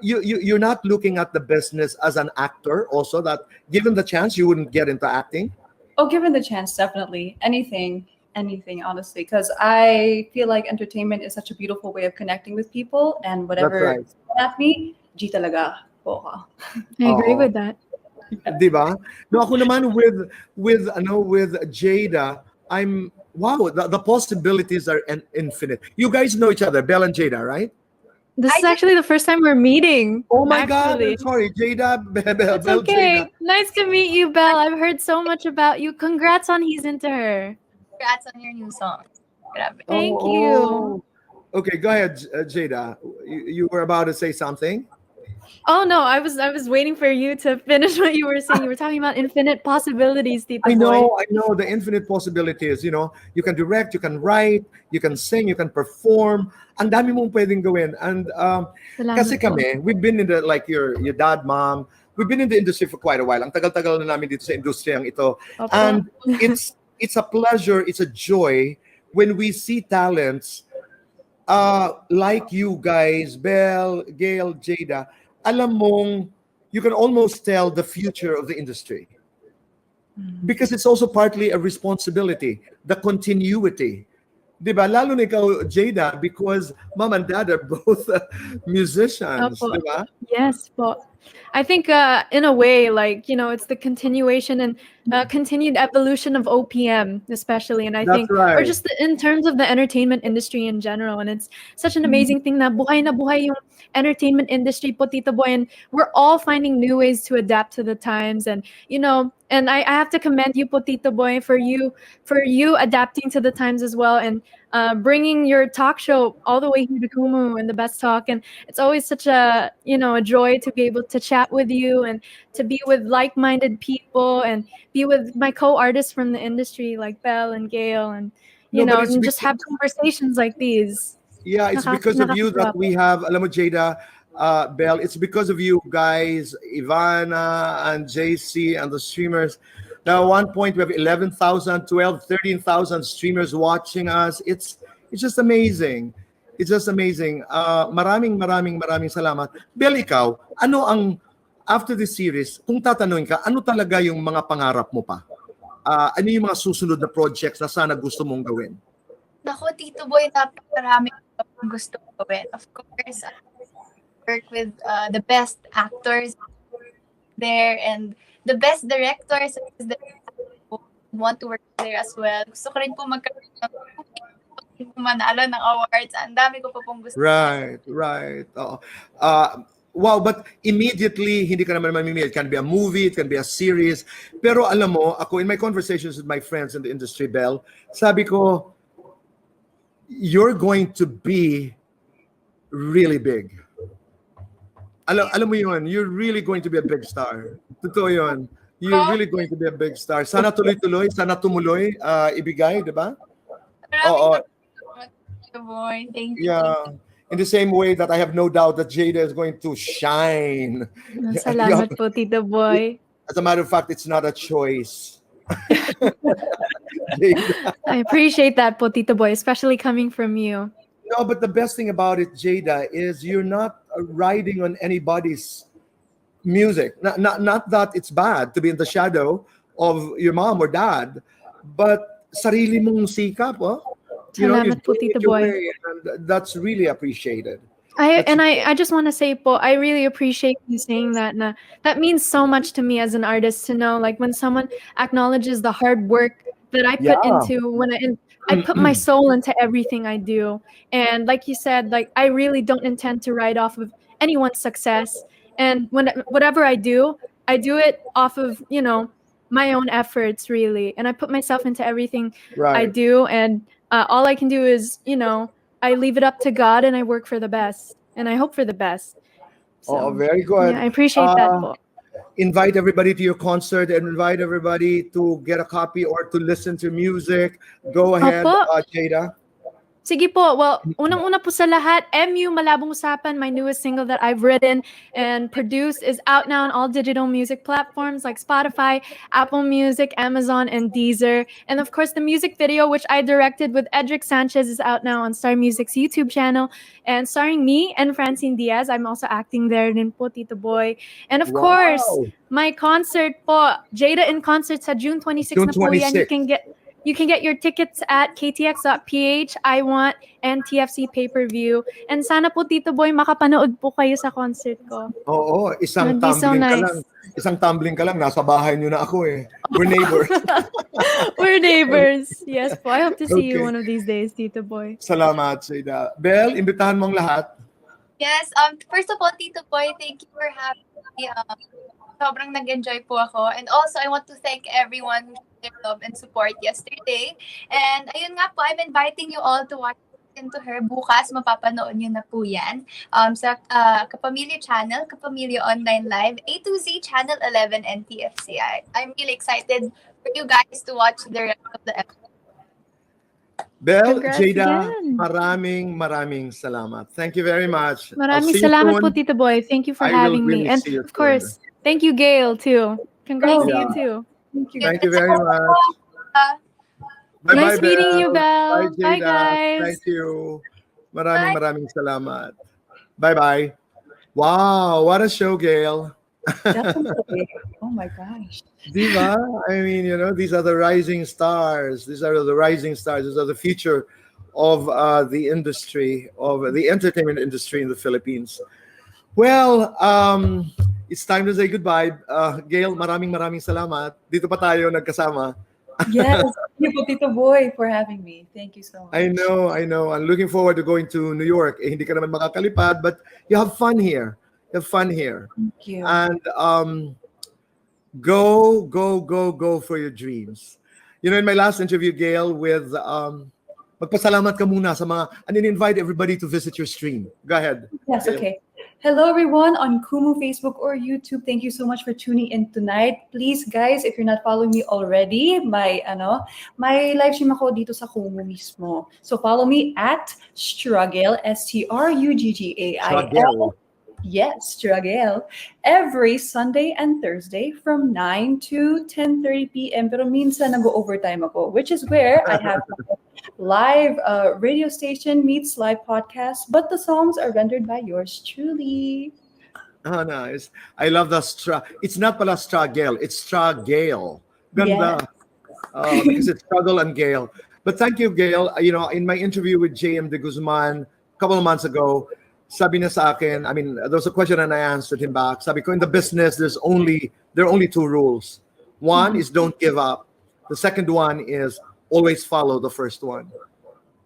A: you're not looking at the business as an actor also, that given the chance, you wouldn't get into acting?
B: Oh, given the chance, definitely. Anything, honestly. Because I feel like entertainment is such a beautiful way of connecting with people. And whatever at me, G talaga po ako.
H: I agree with that.
A: Diba? No, ako naman with Jada, the possibilities are infinite. You guys know each other, Belle and Jada, right?
H: This is actually the first time we're meeting.
A: Oh my God, I'm sorry, Jada, Belle,
H: It's okay.
A: Jada.
H: Nice to meet you, Belle. I've heard so much about you. Congrats on He's Into Her.
I: Congrats on your new song. Grabe.
H: Thank you.
A: Okay, go ahead, Jada. You were about to say something?
H: Oh no, I was waiting for you to finish what you were saying. You were talking about infinite possibilities, Tito
A: I know
H: Boy.
A: the infinite possibilities. You can direct, you can write, you can sing, you can perform. Ang dami mong pwedeng gawin. And kasi kami, we've been in the, like your dad, mom, we've been in the industry for quite a while. Ang tagal-tagal na namin dito sa industriyang ito.
H: Opo.
A: And it's a pleasure, it's a joy when we see talents like you guys, Belle, Gail, Jada. Alam mong, you can almost tell the future of the industry. Because it's also partly a responsibility, the continuity. Diba? Lalo na ikaw, Jada, because mom and dad are both musicians.
H: Opo.
A: Diba?
H: Yes po. I think in a way, like, it's the continuation and continued evolution of OPM, especially. And I
A: That's
H: think, or
A: right.
H: just in terms of the entertainment industry in general. And it's such an amazing thing na buhay yung entertainment industry po, Tito Boy. And we're all finding new ways to adapt to the times. And, and I have to commend you po, Tito Boy, for you adapting to the times as well. And bringing your talk show all the way here to Kumu and the best talk. And it's always such a joy to be able to chat with you and to be with like-minded people and be with my co-artists from the industry like Belle and Gail and and just have conversations like these.
A: Yeah, it's because of you that we have, alam mo, Jada, Belle, it's because of you guys, Ivana and JC and the streamers. Now, at one point, we have 11,000, 12, 13,000 streamers watching us. It's just amazing. It's just amazing. Maraming salamat. Belle, ikaw, after this series, kung tatanungin ka, ano talaga yung mga pangarap mo pa? Ano yung mga susunod na projects na sana gusto mong gawin?
I: Naku, Tito Boy, napakarami ko gusto gawin. Of course, work with the best actors there and the best directors who want to work there as well. Gusto ko rin po magkaroon ng manalo ng awards. Ang dami ko po pong gusto.
A: Right. Oo. Wow, but immediately, hindi ka naman mamimili. It can be a movie, it can be a series. Pero alam mo, ako, in my conversations with my friends in the industry, Belle, sabi ko, you're going to be really big. Alam mo yun, you're really going to be a big star. Totoo yun. You're really going to be a big star. Sana tuloy-tuloy, sana tumuloy, ibigay, di ba? Oo.
I: Boy, thank you.
A: Yeah. In the same way that I have no doubt that Jada is going to shine.
H: Salamat po, Tito Boy.
A: As a matter of fact, it's not a choice.
H: I appreciate that po, Tito Boy, especially coming from you.
A: No, but the best thing about it, Jada, is you're not riding on anybody's music. Not that it's bad to be in the shadow of your mom or dad, but sarili mong sikap, oh?
H: Salamat po, Tito Boy.
A: And that's really appreciated.
H: I just want to say po, I really appreciate you saying that. That means so much to me as an artist to know, like, when someone acknowledges the hard work that I put into when I put my soul into everything I do. And like you said, like, I really don't intend to ride off of anyone's success. And whatever I do it off of, my own efforts, really. And I put myself into everything I do. And all I can do is, I leave it up to God and I work for the best. And I hope for the best. So,
A: very good.
H: Yeah, I appreciate that po.
A: Invite everybody to your concert and invite everybody to get a copy or to listen to music. Go ahead, Jada.
H: Sige po. Well, unang-una po sa lahat, MU Malabong Usapan, my newest single that I've written and produced, is out now on all digital music platforms like Spotify, Apple Music, Amazon, and Deezer. And of course, the music video, which I directed with Edric Sanchez, is out now on Star Music's YouTube channel and starring me and Francine Diaz. I'm also acting there din po, Tito Boy. And of course, my concert po, Jada in Concert sa June 26 na po yan. You can get your tickets at ktx.ph, I Want, and TFC pay-per-view. And sana po, Tito Boy, makapanood po kayo sa concert ko.
A: Oo, isang tumbling ka lang, nasa bahay niyo na ako eh. We're neighbors.
H: We're neighbors. Yes po. I hope to see you one of these days, Tito Boy.
A: Salamat, Jada. Belle, imbitahan mong lahat.
I: Yes, first of all, Tito Boy, thank you for having me. Sobrang nag-enjoy po ako. And also, I want to thank everyone who showed their love and support yesterday. And ayun nga po, I'm inviting you all to watch Into Her. Bukas, mapapanood nyo na po yan sa Kapamilya Channel, Kapamilya Online Live, A to Z Channel 11, and TFC. I'm really excited for you guys to watch the rest of the episode.
A: Belle, Jada, maraming salamat. Thank you very much.
H: Maraming salamat po, Tito Boy. Thank you for having me. And of course, thank you, Gail, too. Congrats to you, too.
A: Thank you very much.
H: Nice meeting you, Belle. Bye, guys.
A: Thank you. Maraming salamat. Bye-bye. Wow, what a show, Gail.
B: Definitely. Oh my gosh.
A: Diva? I mean, these are the rising stars. These are the rising stars. These are the future of the industry, of the entertainment industry in the Philippines. Well, it's time to say goodbye. Gail, maraming salamat. Dito pa tayo nagkasama.
B: Yes, thank you, Tito Boy, for having me. Thank you so much.
A: I know. I'm looking forward to going to New York. Hindi ka naman makakalipad, but you have fun here. You have fun here.
B: Thank you.
A: And go for your dreams. You know, in my last interview, Gail, with magpasalamat ka muna sa mga, and then invite everybody to visit your stream. Go ahead.
B: Yes,
A: Gail.
B: okay. Hello, everyone on Kumu, Facebook, or YouTube. Thank you so much for tuning in tonight. Please, guys, if you're not following me already, my live stream ako dito sa Kumu mismo. So follow me at Struggle, Struggail.
A: Struggle.
B: Yes, Struggle. Every Sunday and Thursday from 9 to 10:30 p.m. Pero minsan nag-overtime ako, which is where I have live radio station meets live podcast, but the songs are rendered by yours truly.
A: Oh, nice. I love the It's not pala Struggle, it's Struggail. Ganda. Because it's Struggle and Gail. But thank you, Gail. You know, in my interview with JM de Guzman a couple of months ago, sabi niya sa akin, I mean, there was a question and I answered him back. Sabi ko, in the business, there are only two rules. One is don't give up. The second one is always follow the first one.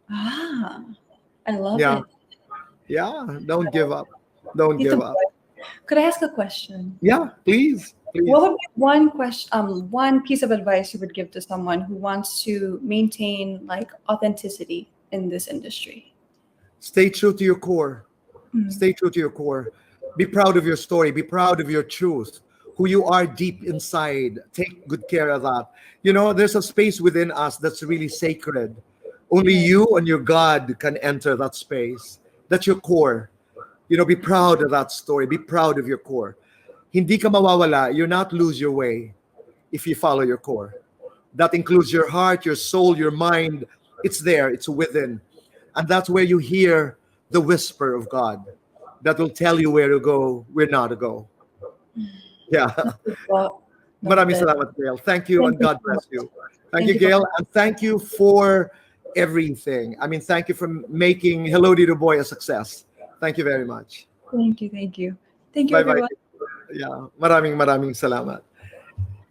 B: Ah, I love
A: Yeah.
B: it.
A: Yeah, don't give up. Don't
B: Tito
A: give up.
B: Boy, could I ask a question?
A: Yeah, please.
B: What would be one piece of advice you would give to someone who wants to maintain like authenticity in this industry?
A: Stay true to your core.
B: Hmm.
A: Stay true to your core. Be proud of your story. Be proud of your truth. Who you are deep inside. Take good care of that. You know, there's a space within us that's really sacred. Only you and your God can enter that space. That's your core. You know, be proud of that story. Be proud of your core. Hindi ka mawawala. You'll not lose your way if you follow your core. That includes your heart, your soul, your mind. It's there. It's within. And that's where you hear the whisper of God that will tell you where to go, where not to go. Yeah. Maraming salamat, Gail. Thank you and God bless you. Thank you, Gail. And thank you for everything. I mean, thank you for making Hello Tito Boy a success. Thank you very much.
B: Thank you. Thank you,
A: Bye-bye.
B: everyone.
A: Yeah. Maraming salamat.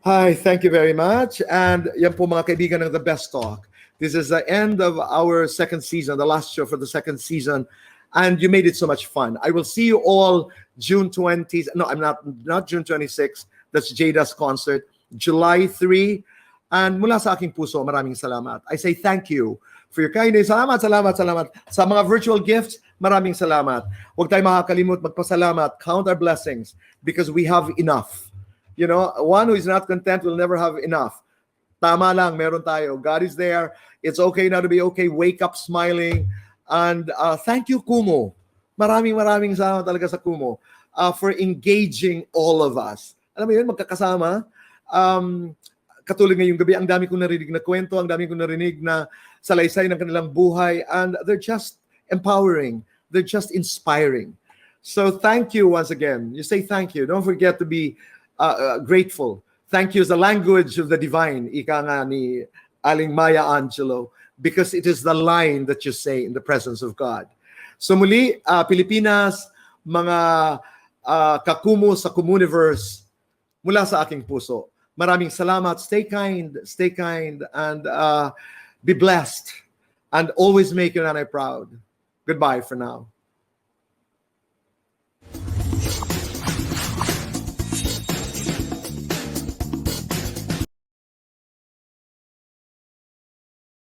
A: Hi, thank you very much. And yan po mga kaibigan ng The Best Talk. This is the end of our second season, the last show for the second season. And you made it so much fun. I will see you all June 20th. No, I'm not June 26th. That's Jada's concert. July 3. And mula sa aking puso, maraming salamat. I say thank you for your kindness. Salamat. Sa mga virtual gifts, maraming salamat. Huwag tayo makakalimut magpasalamat. Count our blessings because we have enough. You know, one who is not content will never have enough. Tama lang, meron tayo. God is there. It's okay now to be okay. Wake up smiling. And thank you, Kumu. Maraming salamat talaga sa Kumu for engaging all of us. Alam mo yun, magkakasama. Katulad ngayong gabi, ang dami kong narinig na kwento, ang dami kong narinig na salaysay ng kanilang buhay, and they're just empowering. They're just inspiring. So thank you once again. You say thank you. Don't forget to be grateful. Thank you is the language of the divine, ika nga ni Aling Maya Angelou, because it is the line that you say in the presence of God. So muli, Pilipinas, mga kakumu sa Komuniverse, mula sa aking puso. Maraming salamat. Stay kind, and be blessed. And always make your nanay proud. Goodbye for now.